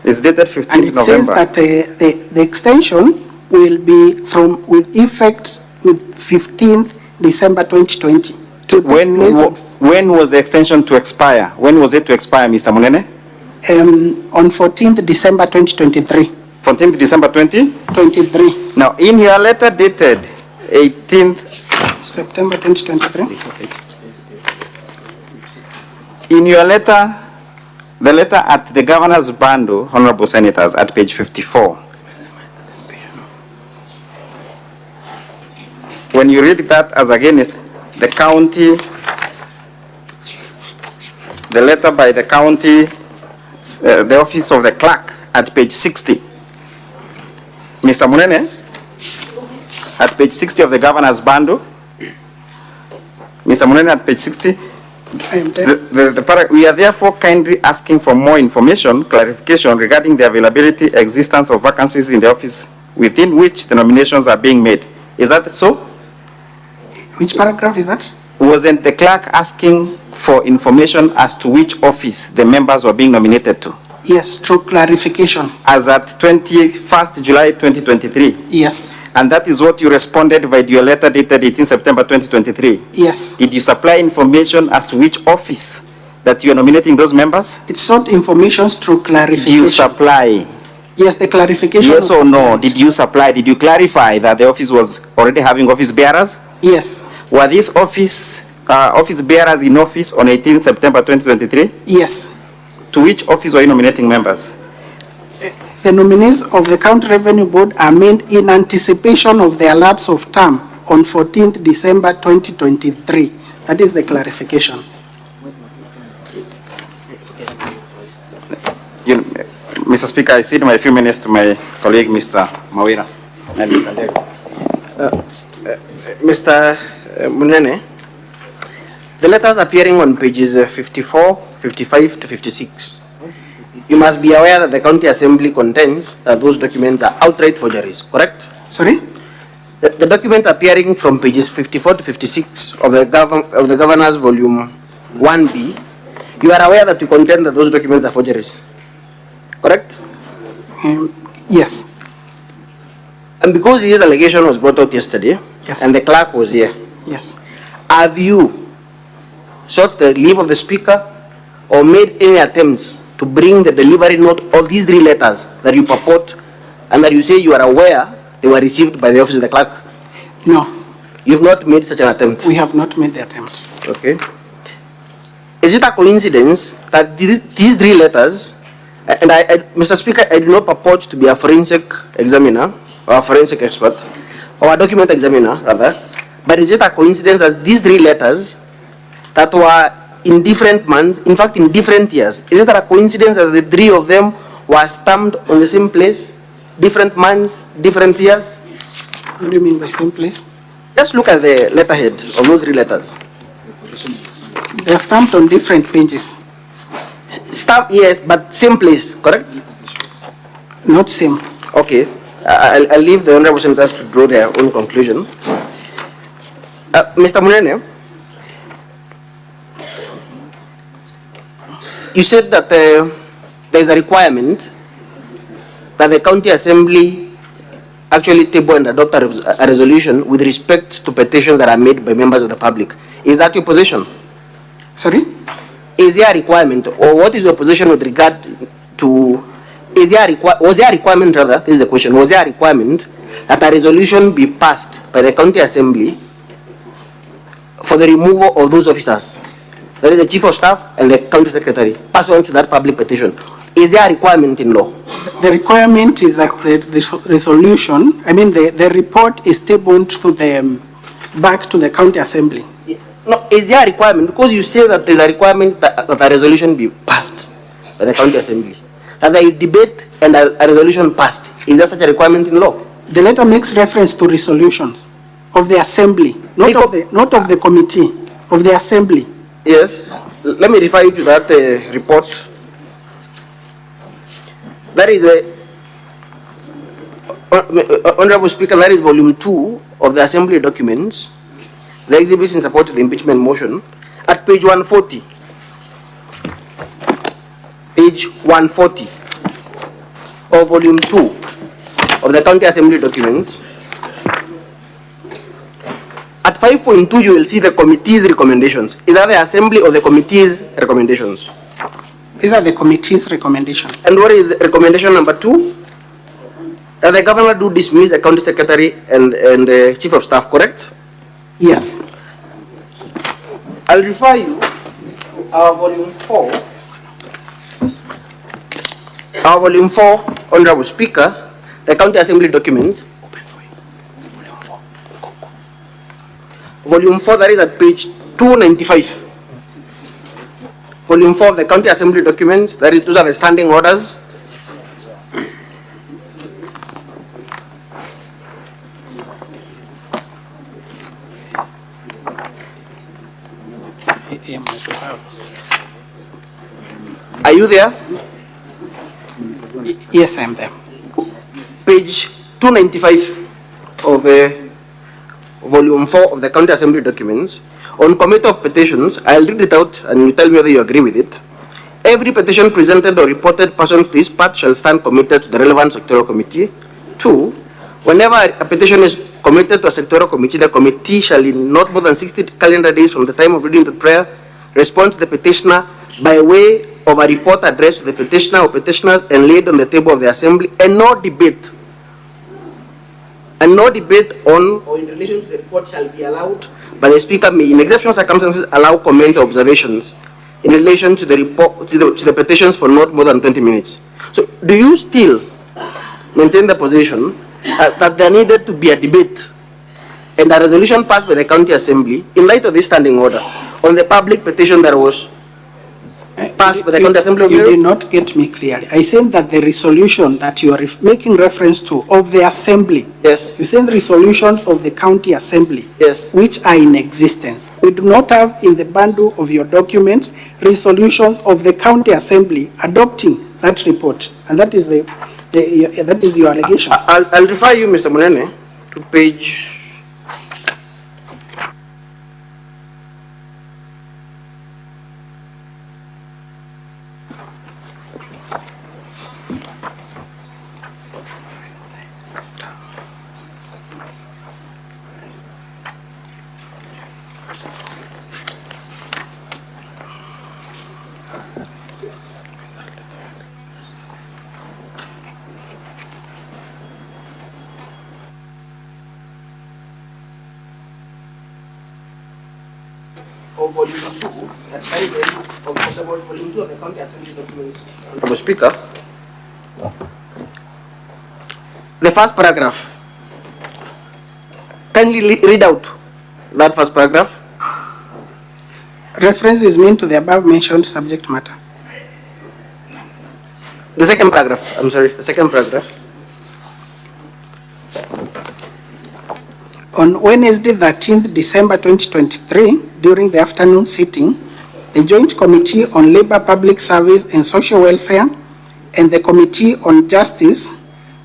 It's dated 15th and it November. says that the extension will be with effect with 15th December 2020. When was the extension to expire? When was it to expire, Mr. Munene? On 14th December 2023. 14th December 2023. Now, in your letter dated 18th September 2023. In your letter, the letter at the Governor's bundle, Honorable Senators, at page 54. When you read that as against the county, the letter by the county, the office of the clerk at page 60. Mr. Munene, at page 60 of the Governor's bundle. Mr. Munene, at page 60. We are therefore kindly asking for more information, clarification regarding the availability, existence of vacancies in the office within which the nominations are being made. Is that so? Which paragraph is that? Wasn't the clerk asking for information as to which office the members were being nominated to? Yes, through clarification. as at 21st July 2023. Yes, And that is what you responded by your letter dated 18 September 2023. yes. Did you supply information as to which office that you are nominating those members? It sought information through Did clarification. you supply? Yes, the clarification. Yes was or no? supplied. Did you supply? Did you clarify that the office was already having office bearers? Yes, Were these office bearers in office on 18 September 2023? yes. To which office were you nominating members? The nominees of the County Revenue Board are named in anticipation of their lapse of term on 14th December 2023. That is the clarification. Mr. Speaker, I cede my few minutes to my colleague, Mr. Kawira. And Mr. Ndego. Mr. Munene, the letters appearing on pages 54, 55 to 56, you must be aware that the County Assembly contends that those documents are outright forgeries, correct? Sorry? The documents appearing from pages 54 to 56 of the Governor's Volume 1B, you are aware that you contend that those documents are forgeries, correct? Yes, And because his allegation was brought out yesterday, Yes. and the clerk was here, yes. have you sought the leave of the Speaker or made any attempts to bring the delivery note of these 3 letters that you purport and that you say you are aware they were received by the office of the clerk? No, You've not made such an attempt. we have not made the attempt. Okay. Is it a coincidence that these 3 letters, and Mr. Speaker, I do not purport to be a forensic examiner or a forensic expert or a document examiner rather, but is it a coincidence that these 3 letters that were in different months, in fact in different years, is it a coincidence that the 3 of them were stamped on the same place, different months, different years? What do you mean by same place? Just look at the letterhead of those 3 letters. They are stamped on different pages, Stamp, yes, but same place, correct? not same. Okay, I'll leave the honorable senators to draw their own conclusion. Mr. Munene, you said that there is a requirement that the County Assembly actually table and adopt a resolution with respect to petitions that are made by members of the public. Is that your position? Sorry? Is there a requirement, or what is your position with regard to, was there a requirement rather, this is the question, was there a requirement that a resolution be passed by the County Assembly for the removal of those officers? That is the Chief of Staff and the County Secretary, pursuant to that public petition. Is there a requirement in law? The requirement is that the resolution, the report is tabled to back to the County Assembly. No, is there a requirement? Because you say that there is a requirement that a resolution be passed by the County Assembly. That there is debate and a resolution passed. Is there such a requirement in law? The letter makes reference to resolutions of the Assembly, not of the committee, of the Assembly. Yes. Let me refer you to that report. That is Honorable Speaker, that is volume 2 of the Assembly documents, the exhibits in support of the impeachment motion, at page 140. Page 140 of volume 2 of the County Assembly documents. At 5.2, you will see the committee's recommendations. Is that the Assembly or the committee's recommendations? These are the committee's recommendations. And what is recommendation number 2? That the governor do dismiss the County Secretary and the Chief of Staff, correct? Yes. I'll refer you to our volume 4. Our volume 4, Honorable Speaker, the County Assembly documents. Volume 4, that is at page 295. Volume 4 of the County Assembly documents, that is, those are the standing orders. Are you there? Yes, I am there. Page 295 of volume 4 of the County Assembly documents. On committee of petitions, I'll read it out and you tell me whether you agree with it. every petition presented or reported pursuant to this part shall stand committed to the relevant sectorial committee. 2, whenever a petition is committed to a sectorial committee, the committee shall in not more than 60 calendar days from the time of reading the prayer respond to the petitioner by way of a report addressed to the petitioner or petitioners and laid on the table of the assembly, and no debate on or in relation to the report shall be allowed, but the speaker may in exceptional circumstances allow comments or observations in relation to the report to the petitions for not more than 20 minutes. So do you still maintain the position that there needed to be a debate and a resolution passed by the county assembly in light of this standing order on the public petition that was passed by the county assembly of You Meru? did not get me clearly. I think that the resolution that you are making reference to of the assembly, Yes. you said resolution of the county assembly, Yes. which are in existence. We do not have in the bundle of your documents resolutions of the county assembly adopting that report, and that is that is your allegation. I'll refer you, Mr. Munene, to page. Of volume 2, that of volume 2 of the county assembly documents. Honorable Speaker, the first paragraph. Kindly read out that first paragraph. Reference is made to the above mentioned subject matter. The second paragraph, I'm sorry, the second paragraph. On Wednesday, 13th December 2023, during the afternoon sitting, the Joint Committee on Labor, Public Service and Social Welfare and the Committee on Justice,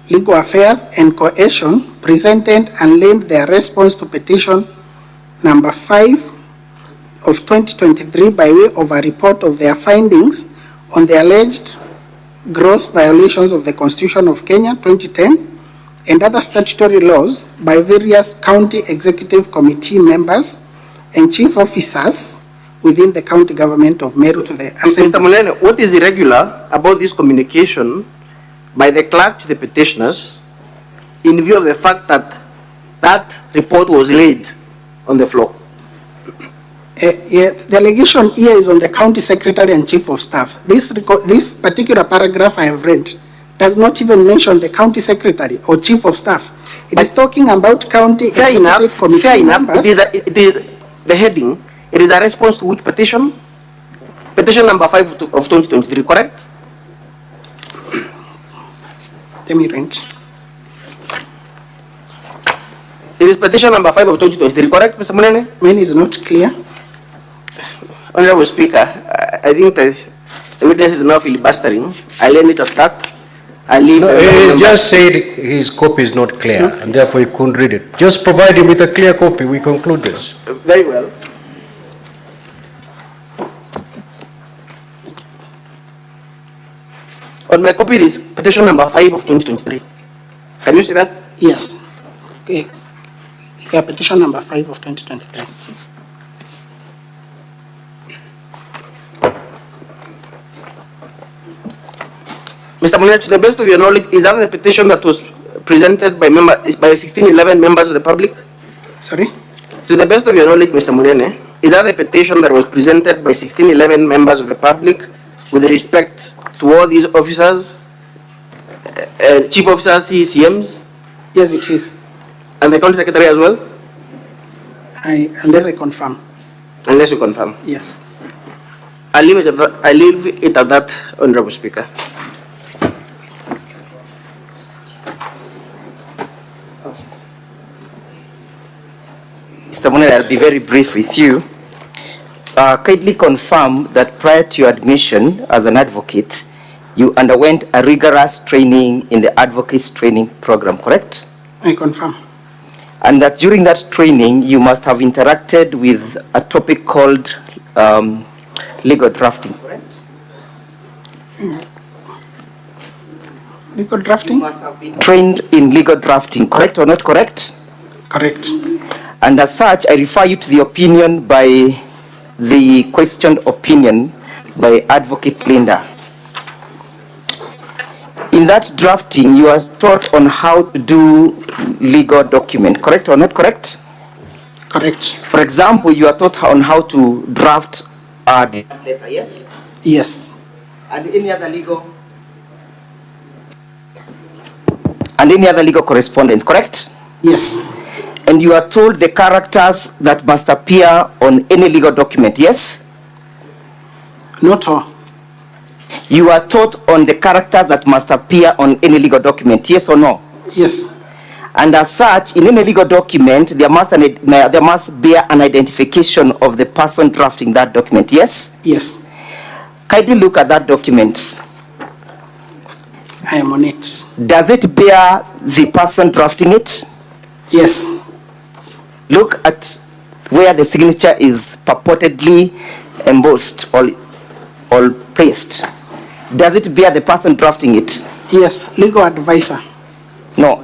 Legal Affairs and Cohesion presented and laid their response to petition number 5 of 2023 by way of a report of their findings on the alleged gross violations of the Constitution of Kenya 2010 and other statutory laws by various county executive committee members and chief officers within the county government of Meru to the assembly. Mr. Munene, what is irregular about this communication by the clerk to the petitioners in view of the fact that that report was laid on the floor? The allegation here is on the county secretary and chief of staff. This particular paragraph I have read does not even mention the county secretary or chief of staff. It is talking about county executive committee members. It is the heading. It is a response to which petition? Petition number 5 of 2023, correct? Let me read. It is petition number 5 of 2023, correct, Mr. Munene? Mine is not clear. Honorable Speaker, I think the witness is now filibustering. I'll end it at that. I'll leave. No, he just said his copy is not clear, and therefore he couldn't read it. Just provide him with a clear copy. We conclude this. Very well. On my copy, it is petition number 5 of 2023. Can you see that? Yes. Okay. Yeah, petition number 5 of 2023. Mr. Munene, to the best of your knowledge, is that the petition that was presented by 1611 members of the public? Sorry? To the best of your knowledge, Mr. Munene, is that the petition that was presented by 1611 members of the public with respect to all these officers, chief officers, CECMs? Yes, it is. And the county secretary as well? Unless I confirm. Unless you confirm. Yes. I'll leave it at that, Honorable Speaker. Excuse me. Mr. Munene, I'll be very brief with you. Kindly confirm that prior to your admission as an advocate, you underwent a rigorous training in the advocates training program, correct? I confirm. And that during that training, you must have interacted with a topic called legal drafting, correct? Legal drafting? Must have been trained in legal drafting, correct or not correct? Correct. And as such, I refer you to the opinion by the questioned opinion by Advocate Linda. In that drafting, you are taught on how to do legal document, correct or not correct? Correct. For example, you are taught on how to draft a letter, yes? Yes. And any other legal? And any other legal correspondence, correct? Yes. And you are told the characters that must appear on any legal document, yes? Not all. You are taught on the characters that must appear on any legal document, yes or no? Yes. And as such, in any legal document, there must be an identification of the person drafting that document, yes? Yes. Kindly look at that document. I am on it. Does it bear the person drafting it? Yes. Look at where the signature is purportedly embossed or placed. Does it bear the person drafting it? Yes. Legal advisor. No.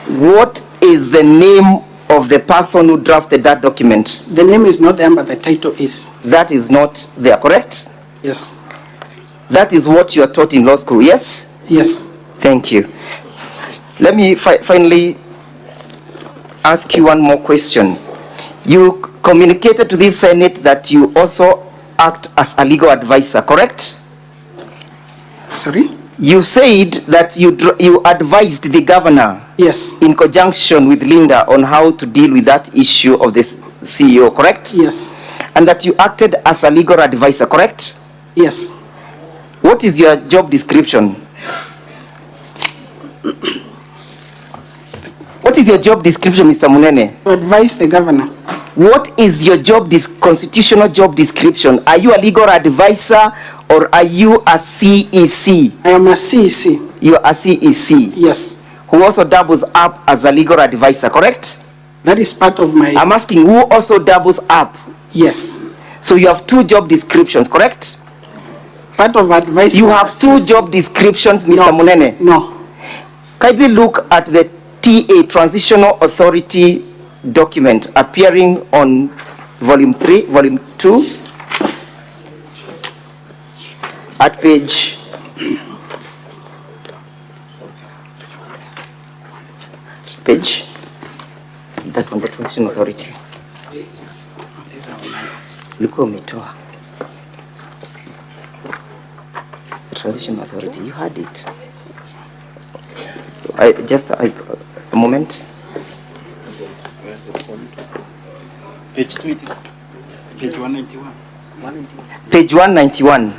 What is the name of the person who drafted that document? The name is not there, but the title is. That is not there, correct? Yes. That is what you are taught in law school, yes? Yes. Thank you. Let me finally ask you one more question. You communicated to the Senate that you also act as a legal advisor, correct? Sorry? You said that you advised the governor. Yes. In conjunction with Linda on how to deal with that issue of the CEO, correct? Yes. And that you acted as a legal advisor, correct? Yes. What is your job description? What is your job description, Mr. Munene? To advise the governor. What is your constitutional job description? Are you a legal advisor or are you a CEC? I am a CEC. You are a CEC. Yes. Who also doubles up as a legal advisor, correct? That is part of my. I'm asking who also doubles up. Yes. So you have two job descriptions, correct? Part of advice. You have two job descriptions, Mr. Munene. No. Kindly look at the TA, Transitional Authority document appearing on volume 3, volume 2, at page that one, the Transitional Authority. Look who umetoa. Transitional Authority, you had it. A moment. Page 2, it is page 191. Page 191.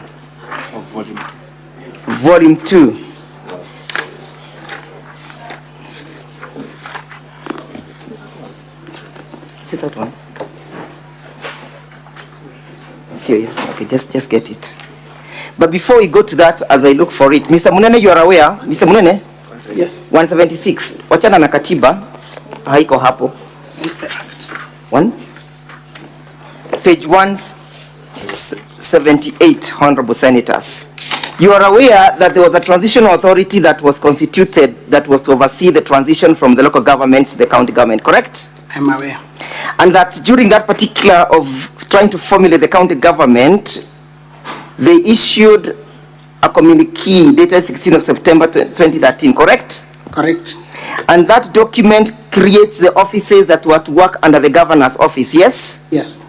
Of volume 2. Volume 2. See that one? See here. Okay, just get it. But before we go to that, as I look for it, Mr. Munene, you are aware, Mr. Munene? Yes. 176. Wachana na katiba, haiko hapo. It's the act. One. Page 178, Honorable Senators. You are aware that there was a transitional authority that was constituted that was to oversee the transition from the local government to the county government, correct? I'm aware. And that during that particular of trying to formulate the county government, they issued a communique dated 16th of September 2013, correct? Correct. And that document creates the offices that were to work under the governor's office, yes? Yes.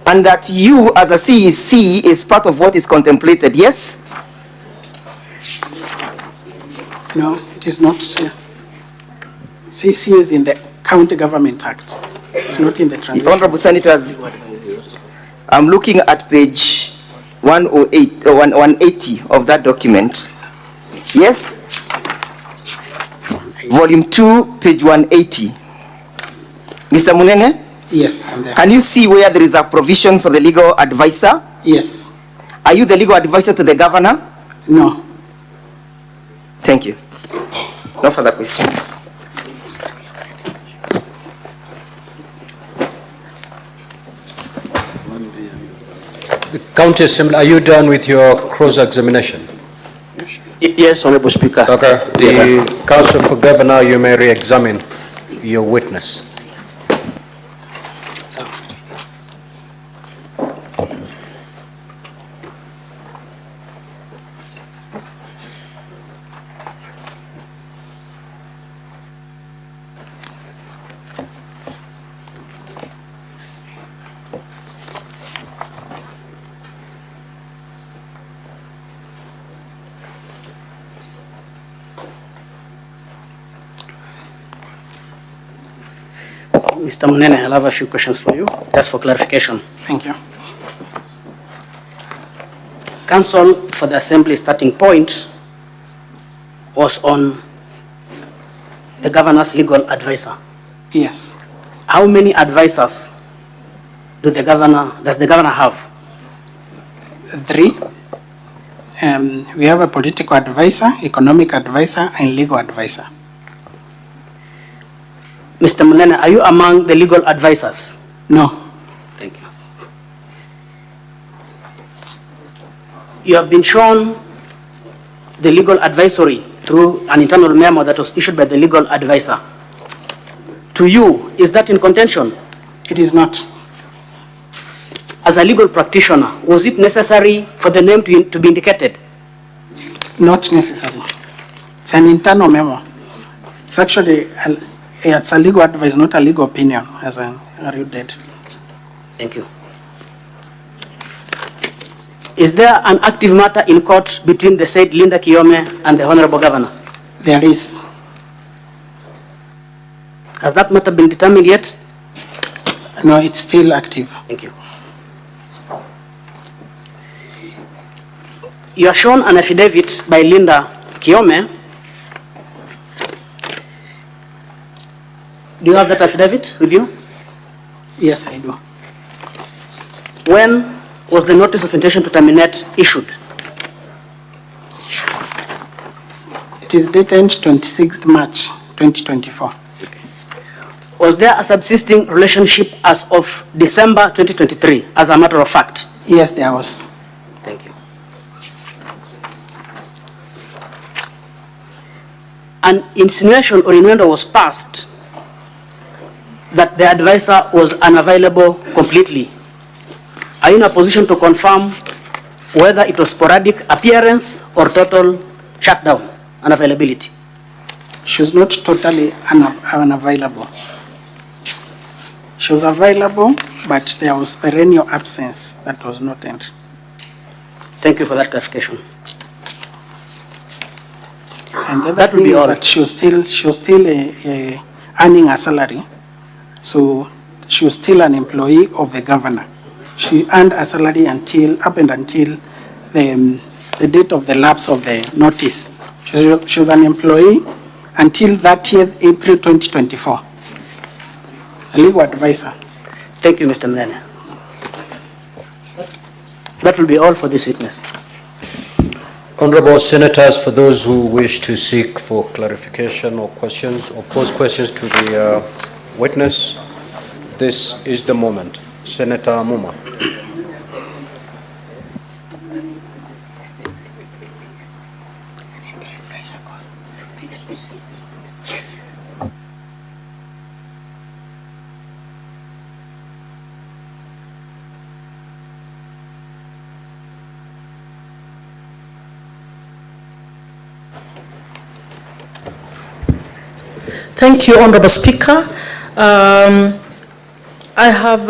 And that you as a CEC is part of what is contemplated, yes? No, it is not. CC is in the County Government Act. It's not in the transition. Honorable Senators, I'm looking at page 108 or 180 of that document. Yes? Volume 2, page 180. Mr. Munene? Yes, I'm there. Can you see where there is a provision for the legal advisor? Yes. Are you the legal advisor to the governor? No. Thank you. No further questions. The County Assembly, are you done with your cross-examination? Yes, Honorable Speaker. Okay, the Council for Governor, you may re-examine your witness. Mr. Munene, I'll have a few questions for you, just for clarification. Thank you. Council for the Assembly starting point was on the governor's legal advisor. Yes. How many advisors does the governor have? 3. We have a political advisor, economic advisor, and legal advisor. Mr. Munene, are you among the legal advisors? No. Thank you. You have been shown the legal advisory through an internal memo that was issued by the legal advisor. To you, is that in contention? It is not. As a legal practitioner, was it necessary for the name to be indicated? Not necessary. It's an internal memo. It's actually it's a legal advice, not a legal opinion, as I did. Thank you. Is there an active matter in court between the said Linda Kiome and the Honorable Governor? There is. Has that matter been determined yet? No, it's still active. Thank you. You are shown an affidavit by Linda Kiome. Do you have that affidavit with you? Yes, I do. When was the notice of intention to terminate issued? It is dated 26th March 2024. Was there a subsisting relationship as of December 2023, as a matter of fact? Yes, there was. Thank you. An insinuation or innuendo was passed that the advisor was unavailable completely. Are you in a position to confirm whether it was sporadic appearance or total shutdown, unavailability? She was not totally unavailable. She was available, but there was perennial absence that was noted. Thank you for that clarification. And the other That will thing be is all. that she was still earning a salary, so she was still an employee of the governor. She earned a salary until the date of the lapse of the notice. She was an employee until 30th April 2024. A legal advisor. Thank you, Mr. Mnene. That will be all for this witness. Honorable Senators, for those who wish to seek for clarification or questions or pose questions to the witness, this is the moment. Senator Muma. Thank you, Honorable Speaker. I have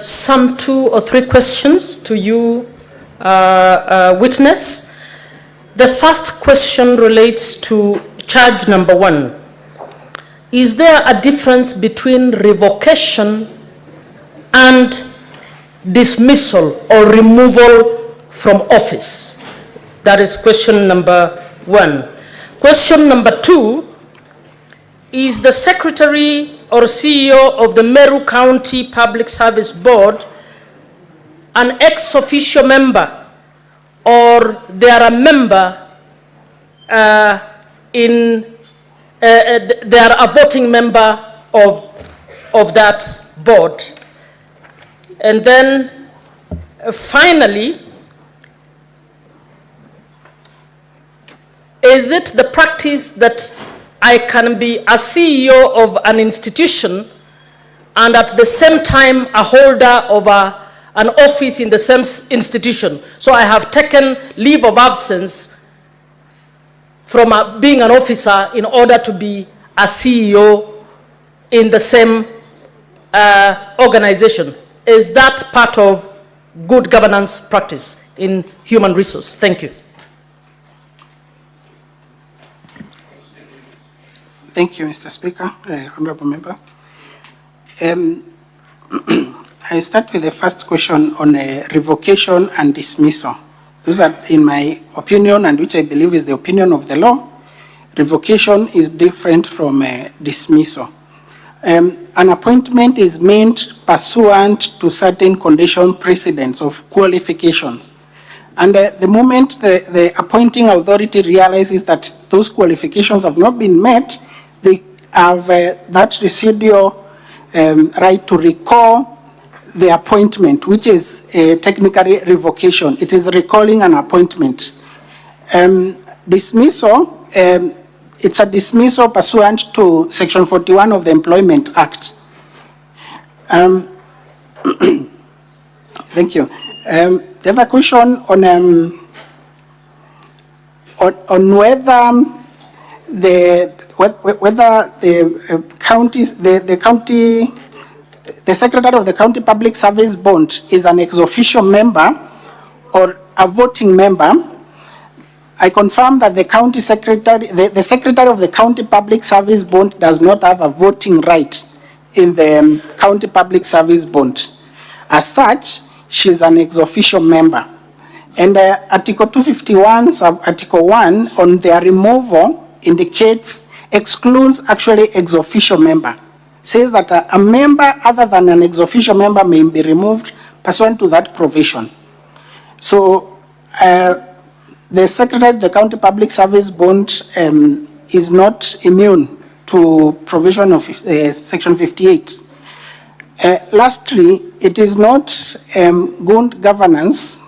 some 2 or 3 questions to you, witness. The first question relates to charge number 1. Is there a difference between revocation and dismissal or removal from office? That is question number 1. Question number 2. Is the Secretary or CEO of the Meru County Public Service Board an ex-officio member, or they are a member they are a voting member of that board? And then finally, is it the practice that I can be a CEO of an institution and at the same time a holder of an office in the same institution? So I have taken leave of absence from being an officer in order to be a CEO in the same organization. Is that part of good governance practice in human resource? Thank you. Thank you, Mr. Speaker, honorable members. I start with the first question on revocation and dismissal. Those are, in my opinion, and which I believe is the opinion of the law, revocation is different from dismissal. An appointment is made pursuant to certain condition precedents of qualifications. And the moment the appointing authority realizes that those qualifications have not been met, they have that residual right to recall the appointment, which is technically revocation. It is recalling an appointment. Dismissal, it's a dismissal pursuant to Section 41 of the Employment Act. Thank you. The other question on whether the counties, the secretary of the county public service board is an ex officio member or a voting member, I confirm that the county secretary, the secretary of the county public service board does not have a voting right in the county public service board. As such, she is an ex officio member. And Article 251, sub-Article 1 on their removal indicates, excludes actually ex officio member. Says that a member other than an ex officio member may be removed pursuant to that provision. So the secretary of the county public service board is not immune to provision of Section 58. Lastly, it is not good governance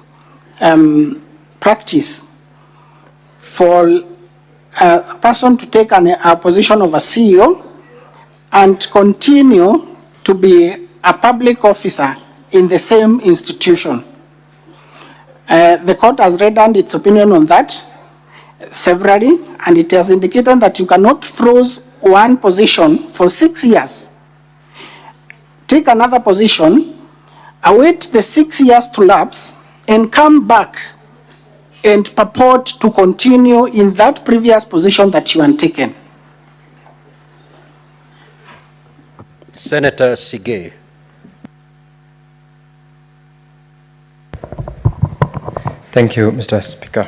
practice for a person to take a position of a CEO and continue to be a public officer in the same institution. The court has rendered its opinion on that severally, and it has indicated that you cannot freeze one position for 6 years, take another position, await the 6 years to lapse, and come back and purport to continue in that previous position that you had taken. Senator Sige. Thank you, Mr. Speaker.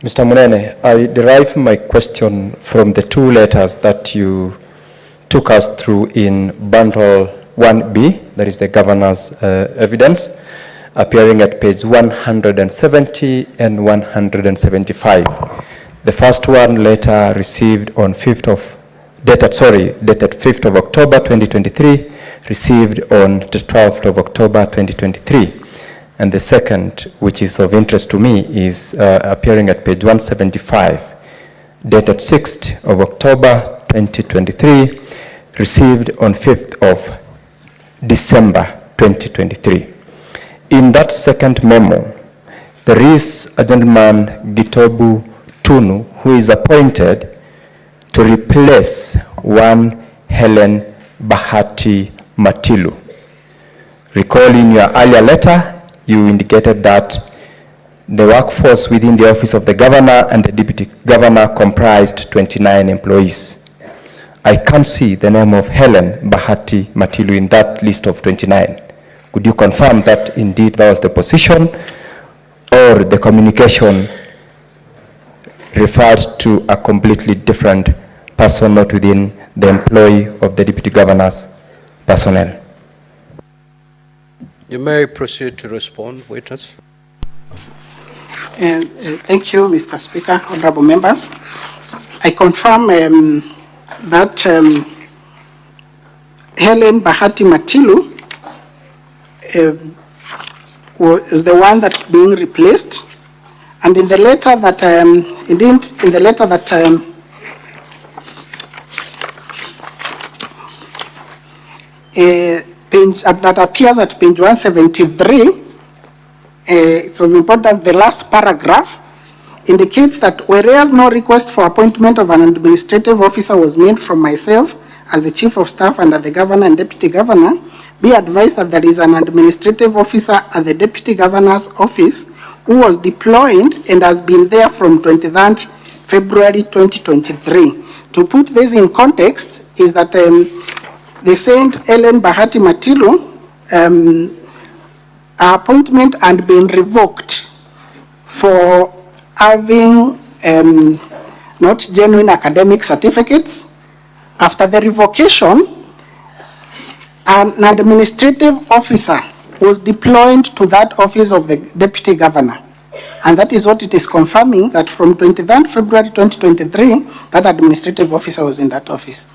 Mr. Munene, I derive my question from the two letters that you took us through in bundle 1B, that is the governor's evidence, appearing at page 170 and 175. The first one letter received on dated 5th of October 2023, received on the 12th of October 2023. And the second, which is of interest to me, is appearing at page 175, dated 6th of October 2023, received on 5th of December 2023. In that second memo, there is a gentleman, Gitobu Tunu, who is appointed to replace one Helen Bahati Matilu. Recall in your earlier letter, you indicated that the workforce within the office of the governor and the deputy governor comprised 29 employees. I can't see the name of Helen Bahati Matilu in that list of 29. Could you confirm that indeed that was the position, or the communication referred to a completely different person not within the employee of the deputy governor's personnel? You may proceed to respond, witness. Thank you, Mr. Speaker, honorable members. I confirm that Helen Bahati Matilu was the one that being replaced, And in the letter that, indeed, in the letter that that appears at page 173, it's of importance, the last paragraph indicates that whereas no request for appointment of an administrative officer was made from myself as the Chief of Staff under the Governor and Deputy Governor, be advised that there is an administrative officer at the Deputy Governor's office who was deployed and has been there from 23rd February 2023. To put this in context is that the Saint Ellen Bahati Matilu her appointment had been revoked for having not genuine academic certificates. After the revocation, an administrative officer was deployed to that office of the Deputy Governor. And that is what it is confirming, that from 23rd February 2023, that administrative officer was in that office.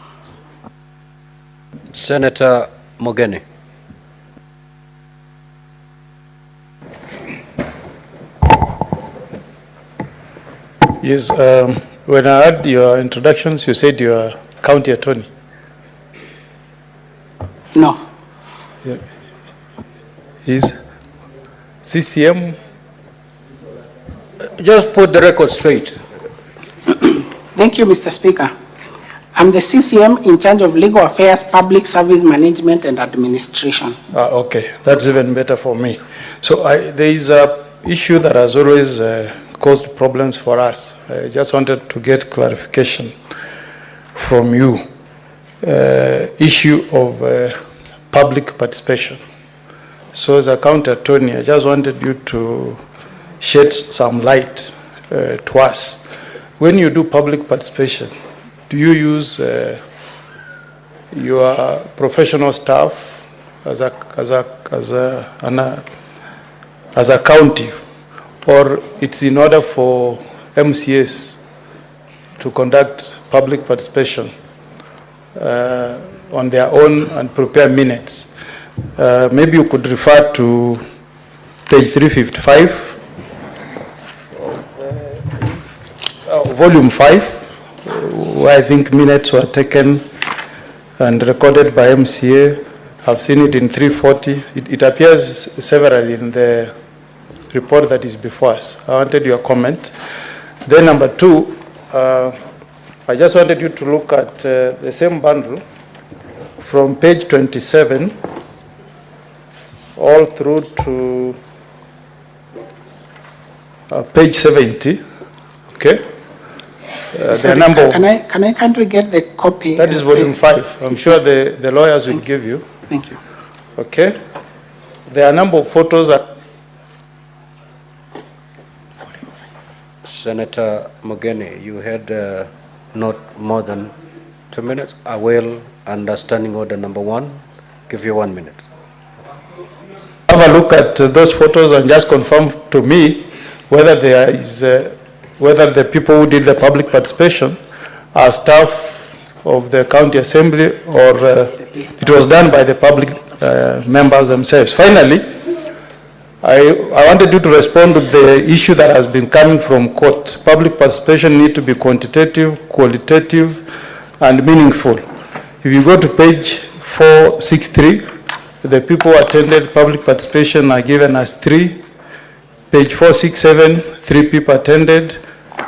Senator Mogeni. Yes, when I heard your introductions, you said you are county attorney. No. Yeah. Is CCM? Just put the record straight. Thank you, Mr. Speaker. I'm the CCM in charge of legal affairs, public service management, and administration. Okay, that's even better for me. So there is a issue that has always caused problems for us. I just wanted to get clarification from you. Issue of public participation. So as a county attorney, I just wanted you to shed some light to us. When you do public participation, do you use your professional staff as a county, or it's in order for MCAs to conduct public participation on their own and prepare minutes? Maybe you could refer to page 355, volume 5, where I think minutes were taken and recorded by MCA. I've seen it in 340. It appears severally in the report that is before us. I wanted your comment. Then number 2, I just wanted you to look at the same bundle from page 27 all through to page 70. Okay. Sorry, can I kindly get the copy? That is volume 5. I'm sure the lawyers will give you. Thank you. Okay. There are a number of photos. Senator Mogeni, you had not more than 2 minutes. I will, understanding order number 1, give you 1 minute. Have a look at those photos and just confirm to me whether there is, whether the people who did the public participation are staff of the county assembly or it was done by the public members themselves. Finally, I wanted you to respond to the issue that has been coming from court. Public participation need to be quantitative, qualitative, and meaningful. If you go to page 463, the people who attended public participation are given as 3. Page 467, 3 people attended.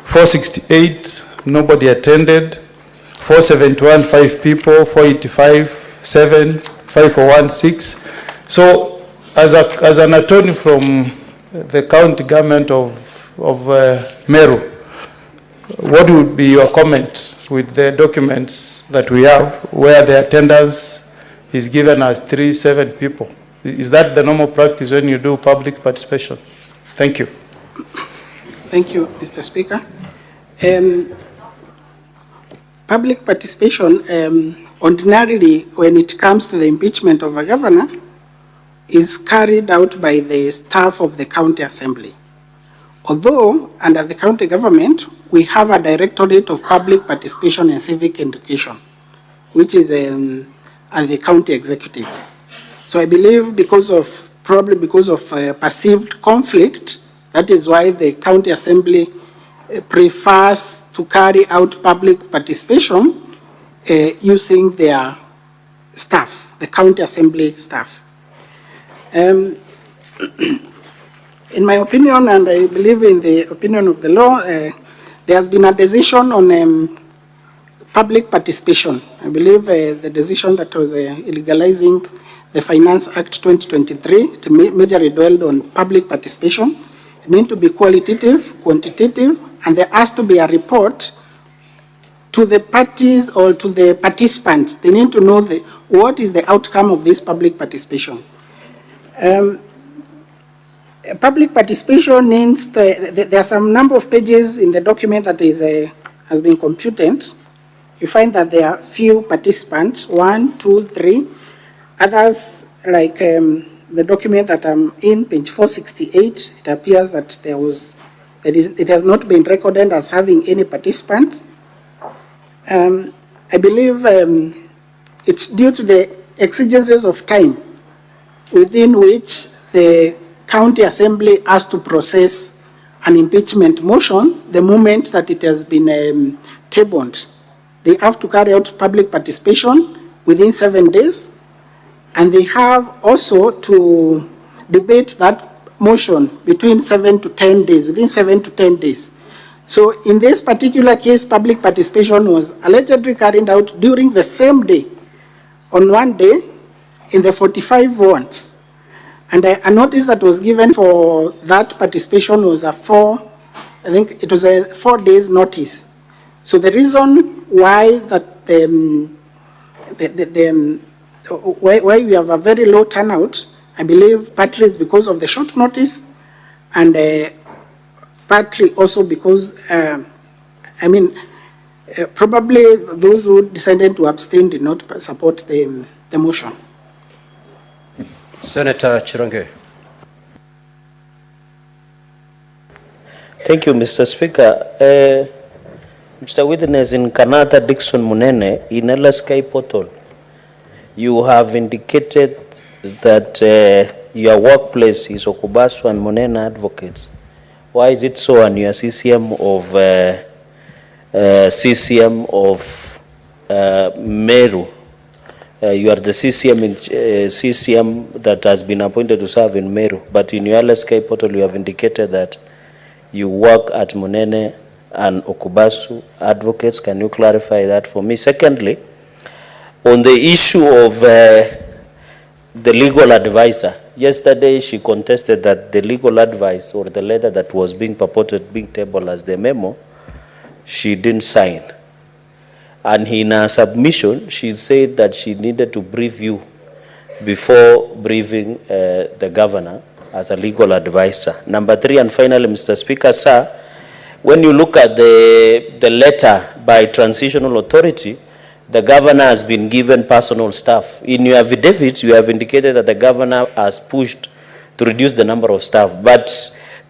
468, nobody attended. 471, 5 people. 485, 7. 501, 6. So, as an attorney from the county government of Meru, what would be your comment with the documents that we have where the attendance is given as 3, 7 people? Is that the normal practice when you do public participation? Thank you. Thank you, Mr. Speaker. Public participation, ordinarily, when it comes to the impeachment of a governor, is carried out by the staff of the county assembly. Although, under the county government, we have a Directorate of Public Participation and Civic Education, which is at the county executive. So I believe probably because of perceived conflict That is why the county assembly prefers to carry out public participation using their staff, the county assembly staff. In my opinion, and I believe in the opinion of the law, there has been a decision on public participation. I believe the decision that was legalizing the Finance Act 2023 to majorly dwelled on public participation. It means to be qualitative, quantitative, and there has to be a report to the parties or to the participants. They need to know what is the outcome of this public participation. Public participation means there are some number of pages in the document that has been computed. You find that there are few participants, 1, 2, 3. Others, like the document that I'm in, page 468, it appears that it has not been recorded as having any participants. I believe it's due to the exigencies of time within which the county assembly has to process an impeachment motion the moment that it has been tabled. They have to carry out public participation within 7 days, and they have also to debate that motion between 7 to 10 days, within 7 to 10 days. So in this particular case, public participation was allegedly carried out during the same day, on one day, in the 45 warrants. And a notice that was given for that participation was I think it was a 4 days notice. So the reason why that why we have a very low turnout, I believe partly is because of the short notice, and partly also because, probably those who decided to abstain did not support the motion. Senator Chirange. Thank you, Mr. Speaker. Mr. Witness, in Kanata Dixon Munene, in LSK portal, you have indicated that your workplace is Okubasu and Munene Advocates. Why is it so? And your CCM of Meru, you are the CCM that has been appointed to serve in Meru, but in your LSK portal you have indicated that you work at Munene and Okubasu Advocates. Can you clarify that for me? Secondly, on the issue of the legal advisor, yesterday she contested that the legal advice or the letter that was being purported, being tabled as the memo, she didn't sign. And in her submission, she said that she needed to brief you before briefing the governor as a legal advisor. Number 3, and finally, Mr. Speaker, sir, when you look at the letter by transitional authority, the governor has been given personal staff. In your affidavit, you have indicated that the governor has pushed to reduce the number of staff. But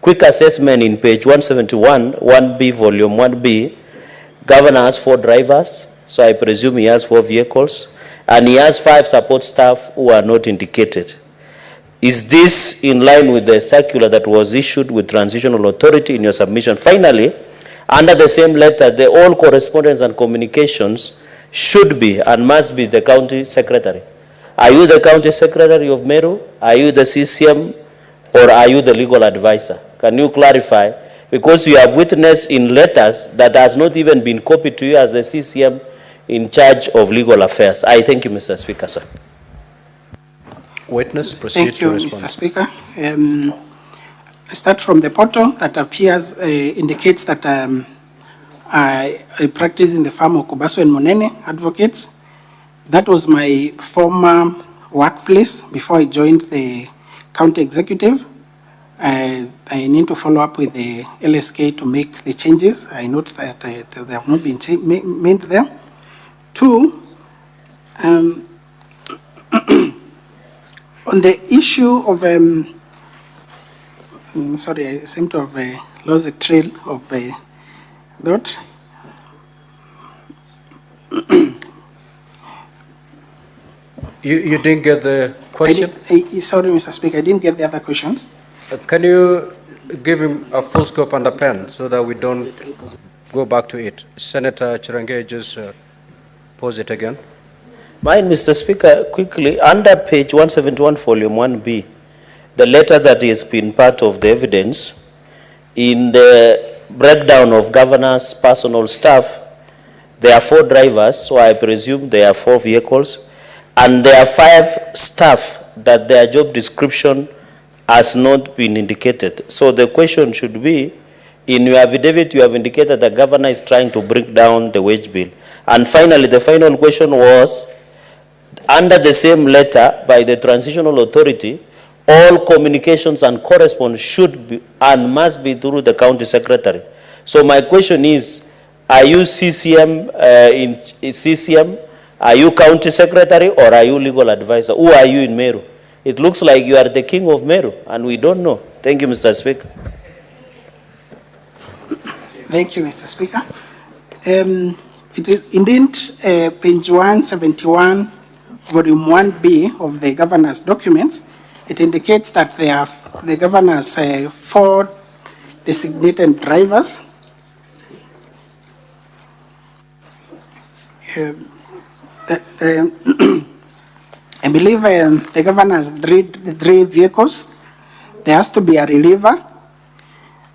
quick assessment in page 171, 1B, volume 1B, governor has 4 drivers, so I presume he has 4 vehicles, and he has 5 support staff who are not indicated. Is this in line with the circular that was issued with transitional authority in your submission? Finally, under the same letter, the all correspondence and communications should be and must be the county secretary. Are you the county secretary of Meru? Are you the CCM? Or are you the legal advisor? Can you clarify? Because you have witnessed in letters that has not even been copied to you as the CCM in charge of legal affairs. I thank you, Mr. Speaker, sir. Witness, proceed to respond. Thank you, Mr. Speaker. I start from the portal that appears, indicates that I practice in the firm of Okubasu and Munene Advocates. That was my former workplace before I joined the county executive. I need to follow up with the LSK to make the changes. I note that they have not been made there. 2, on the issue of, sorry, I seem to have lost the trail of that. You didn't get the question? Sorry, Mr. Speaker, I didn't get the other questions. Can you give him a full scope and a pen so that we don't go back to it. Senator Chirange, just pose it again. Mine, Mr. Speaker, quickly, under page 171, volume 1B, the letter that has been part of the evidence, in the breakdown of governor's personal staff, there are 4 drivers, so I presume there are 4 vehicles, and there are 5 staff that their job description has not been indicated. So the question should be, in your affidavit, you have indicated the governor is trying to bring down the wage bill. And finally, the final question was, under the same letter by the Transitional Authority, all communications and correspondence should be and must be through the county secretary. So my question is, are you CCM in CCM? Are you county secretary or are you legal advisor? Who are you in Meru? It looks like you are the king of Meru and we don't know. Thank you, Mr. Speaker. Thank you, Mr. Speaker. It is indeed page 171, volume 1B of the governor's documents. It indicates that there are the governor's 4 designated drivers. I believe the governor has 3 vehicles. There has to be a reliever.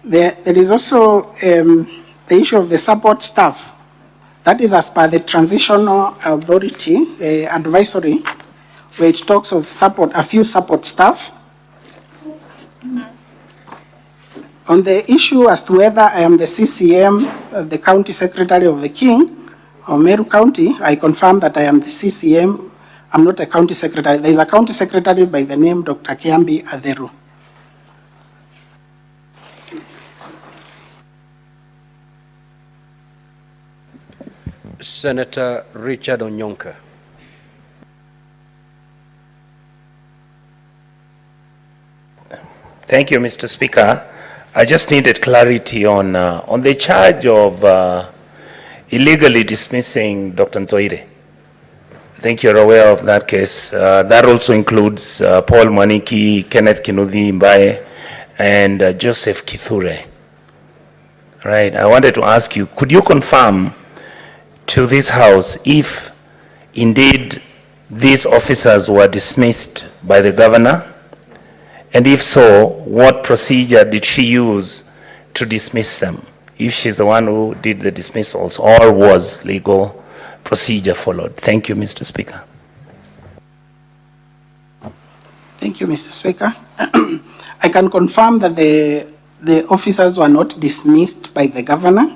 There is also the issue of the support staff. That is as per the Transitional Authority advisory, which talks of support, a few support staff. On the issue as to whether I am the CCM, the county secretary of the King of Meru County, I confirm that I am the CCM. I'm not a county secretary. There is a county secretary by the name Dr. Kiambi Aderu. Senator Richard Onyonka. Thank you, Mr. Speaker. I just needed clarity on the charge of illegally dismissing Dr. Ntoire. I think you're aware of that case. That also includes Paul Mwaniki, Kenneth Kinuthi Mbaye, and Joseph Kithure. Right. I wanted to ask you, could you confirm to this House if indeed these officers were dismissed by the governor? And if so, what procedure did she use to dismiss them? If she's the one who did the dismissals, or was legal procedure followed? Thank you, Mr. Speaker. Thank you, Mr. Speaker. I can confirm that the officers were not dismissed by the governor.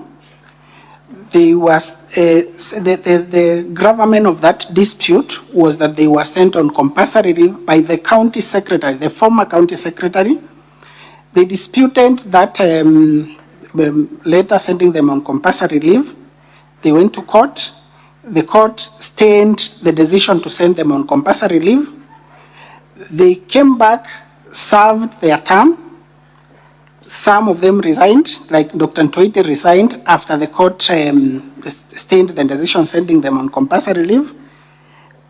They was, the gravamen of that dispute was that they were sent on compulsory leave by the county secretary, the former county secretary. They disputed that letter sending them on compulsory leave. They went to court. The court stayed the decision to send them on compulsory leave. They came back, served their term. Some of them resigned, like Dr. Ntoire resigned after the court stayed the decision sending them on compulsory leave.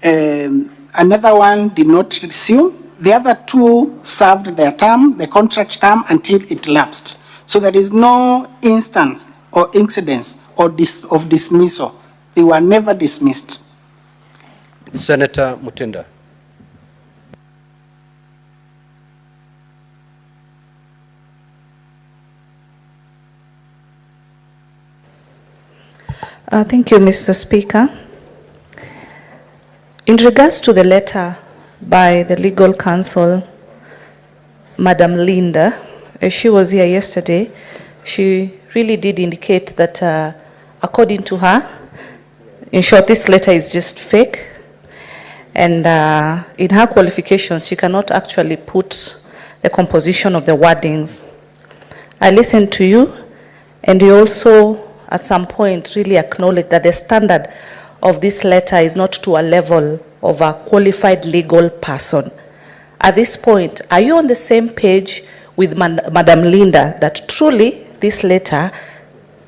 Another one did not resume. The other 2 served their term, the contract term, until it lapsed. So there is no instance or incidence of dismissal. They were never dismissed. Senator Mutinda. Thank you, Mr. Speaker. In regards to the letter by the legal counsel, Madam Linda, she was here yesterday. She really did indicate that, according to her, in short, this letter is just fake. And in her qualifications, she cannot actually put the composition of the wordings. I listened to you, and you also, at some point, really acknowledge that the standard of this letter is not to a level of a qualified legal person. At this point, are you on the same page with Madam Linda that truly this letter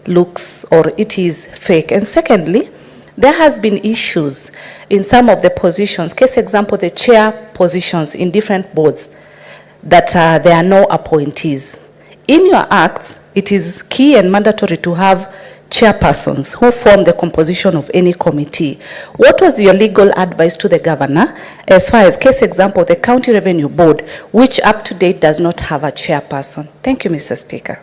looks or it is fake? And secondly, there has been issues in some of the positions, case example, the chair positions in different boards, that there are no appointees. in your acts, it is key and mandatory to have chairpersons who form the composition of any committee. What was your legal advice to the governor as far as case example, the County Revenue Board, which up to date does not have a chairperson? Thank you, Mr. Speaker.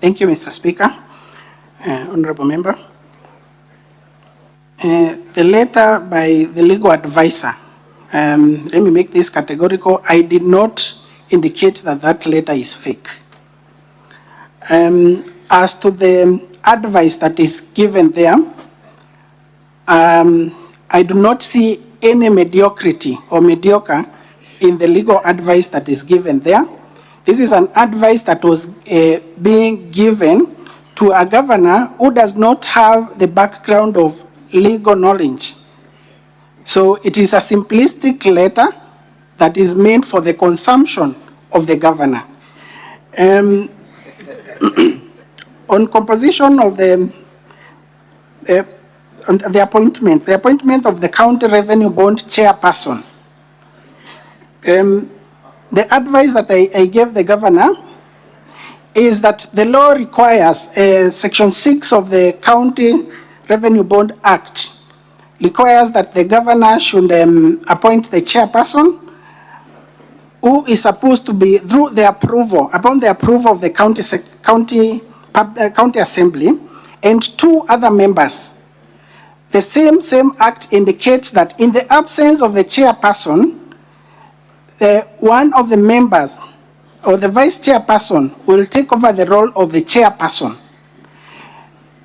Thank you, Mr. Speaker. Honorable Member. The letter by the legal advisor, let me make this categorical. I did not indicate that that letter is fake. As to the advice that is given there, I do not see any mediocrity or mediocre in the legal advice that is given there. This is an advice that was being given to a governor who does not have the background of legal knowledge. So it is a simplistic letter that is meant for the consumption of the governor. On composition of the appointment of the County Revenue Board chairperson, the advice that I gave the governor is that the law requires, Section 6 of the County Revenue Board Act requires that the governor should appoint the chairperson, who is supposed to be through the approval, upon the approval of the county assembly, and 2 other members. The same act indicates that in the absence of the chairperson, one of the members or the vice chairperson will take over the role of the chairperson.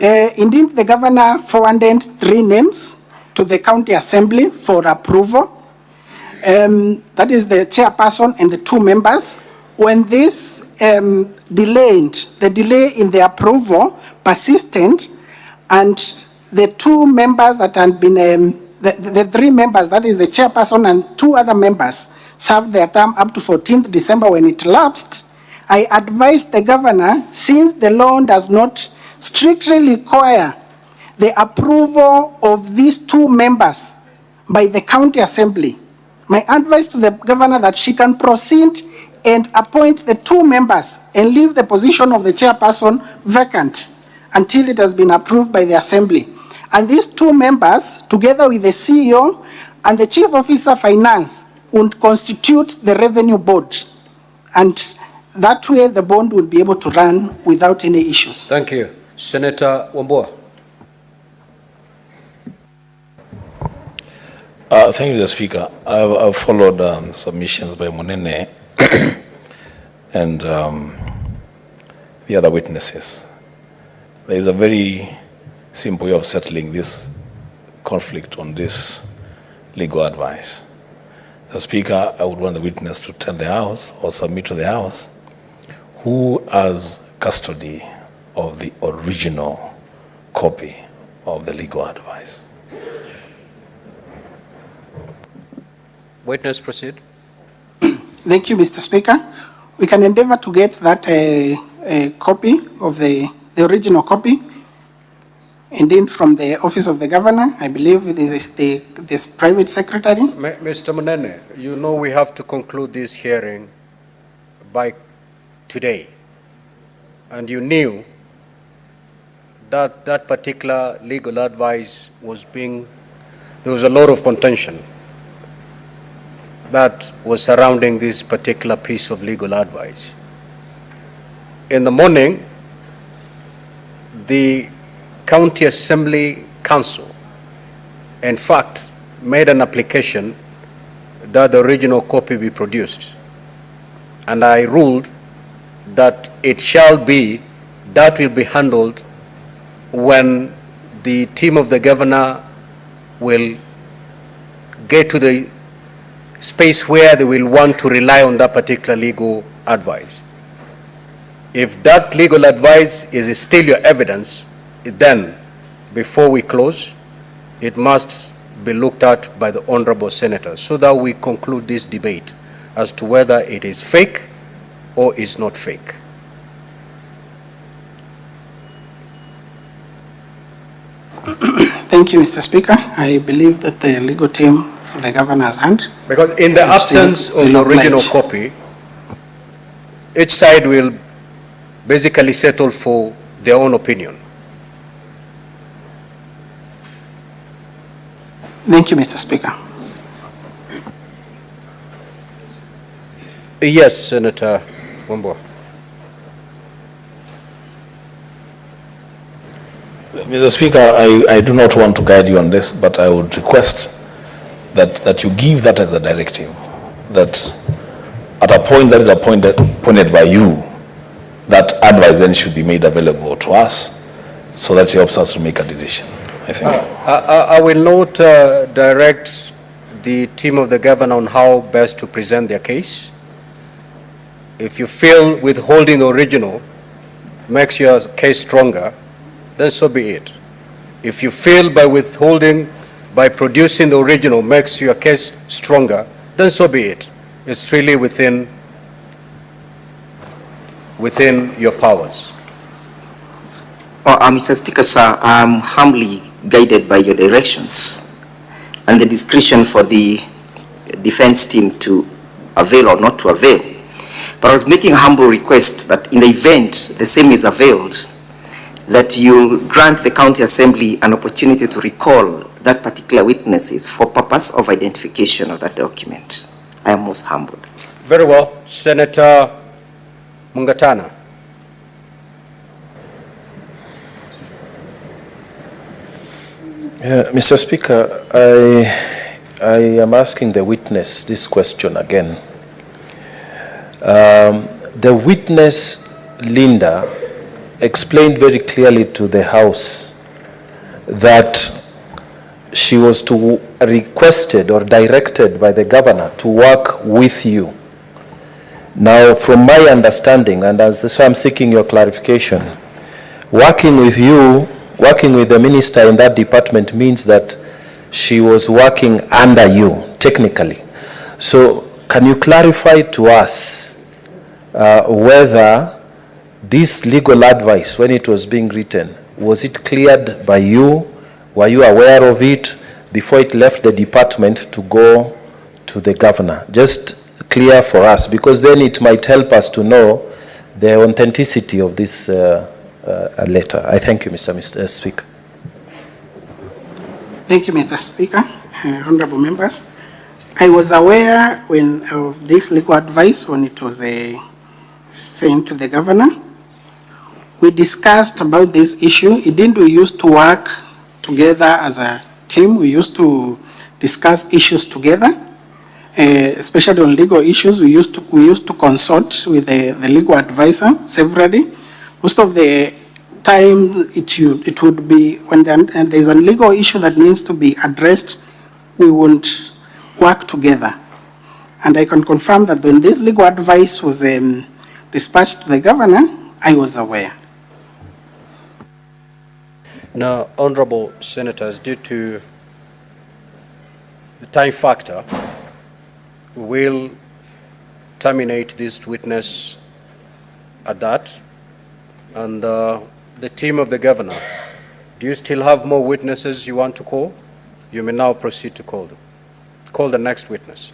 Indeed, the governor forwarded 3 names to the county assembly for approval. That is the chairperson and the 2 members. When this the delay in the approval persistent, and the 2 members that had been, the 3 members, that is the chairperson and 2 other members, served their term up to 14th December when it lapsed, I advised the governor, since the law does not strictly require the approval of these 2 members by the county assembly, my advice to the governor that she can proceed and appoint the 2 members and leave the position of the chairperson vacant until it has been approved by the assembly. And these 2 members, together with the CEO and the chief officer finance, would constitute the revenue board. And that way the bond would be able to run without any issues. Thank you. Senator Wambua. Thank you, Mr. Speaker. I've followed submissions by Munene and the other witnesses. There is a very simple way of settling this conflict on this legal advice. The Speaker, I would want the witness to tell the House or submit to the House who has custody of the original copy of the legal advice. Witness, proceed. Thank you, Mr. Speaker. We can endeavor to get that a copy of the original copy, indeed from the office of the governor. I believe it is this private secretary. Mr. Munene, you know we have to conclude this hearing by today. And you knew that that particular legal advice was there was a lot of contention that was surrounding this particular piece of legal advice. In the morning, the County Assembly Council, in fact, made an application that the original copy be produced. And I ruled that that will be handled when the team of the governor will get to the space where they will want to rely on that particular legal advice. If that legal advice is still your evidence, then before we close, it must be looked at by the honorable senators so that we conclude this debate as to whether it is fake or is not fake. Thank you, Mr. Speaker. I believe that the legal team to the governor's hand. Because in the absence of the original copy, each side will basically settle for their own opinion. Thank you, Mr. Speaker. Yes, Senator Wambua. Mr. Speaker, I do not want to guide you on this, but I would request that you give that as a directive, that at a point that is appointed by you, that advice then should be made available to us so that it helps us to make a decision. I think. I will not direct the team of the governor on how best to present their case. If you feel withholding the original makes your case stronger, then so be it. If you feel by producing the original makes your case stronger, then so be it. It's really within your powers. Mr. Speaker, sir, I'm humbly guided by your directions and the discretion for the defense team to avail or not to avail. But I was making a humble request that in the event the same is availed, that you grant the county assembly an opportunity to recall that particular witnesses for purpose of identification of that document. I am most humbled. Very well. Senator Mungatana. Mr. Speaker, I am asking the witness this question again. The witness, Linda, explained very clearly to the House that she was requested or directed by the governor to work with you. Now, from my understanding, and that's why I'm seeking your clarification, working with you, working with the minister in that department means that she was working under you, technically. So, can you clarify to us whether this legal advice, when it was being written, was it cleared by you? Were you aware of it before it left the department to go to the governor? Just clear for us, because then it might help us to know the authenticity of this letter. I thank you, Mr. Speaker. Thank you, Mr. Speaker. Honorable members. I was aware of this legal advice when it was sent to the governor. We discussed about this issue. Indeed, we used to work together as a team. We used to discuss issues together, especially on legal issues. We used to consult with the legal advisor severally. Most of the time, it would be when there's a legal issue that needs to be addressed, we won't work together. And I can confirm that when this legal advice was dispatched to the governor, I was aware. Now, honorable senators, due to the time factor, we will terminate this witness at that. And the team of the governor, do you still have more witnesses you want to call? You may now proceed to call them. Call the next witness.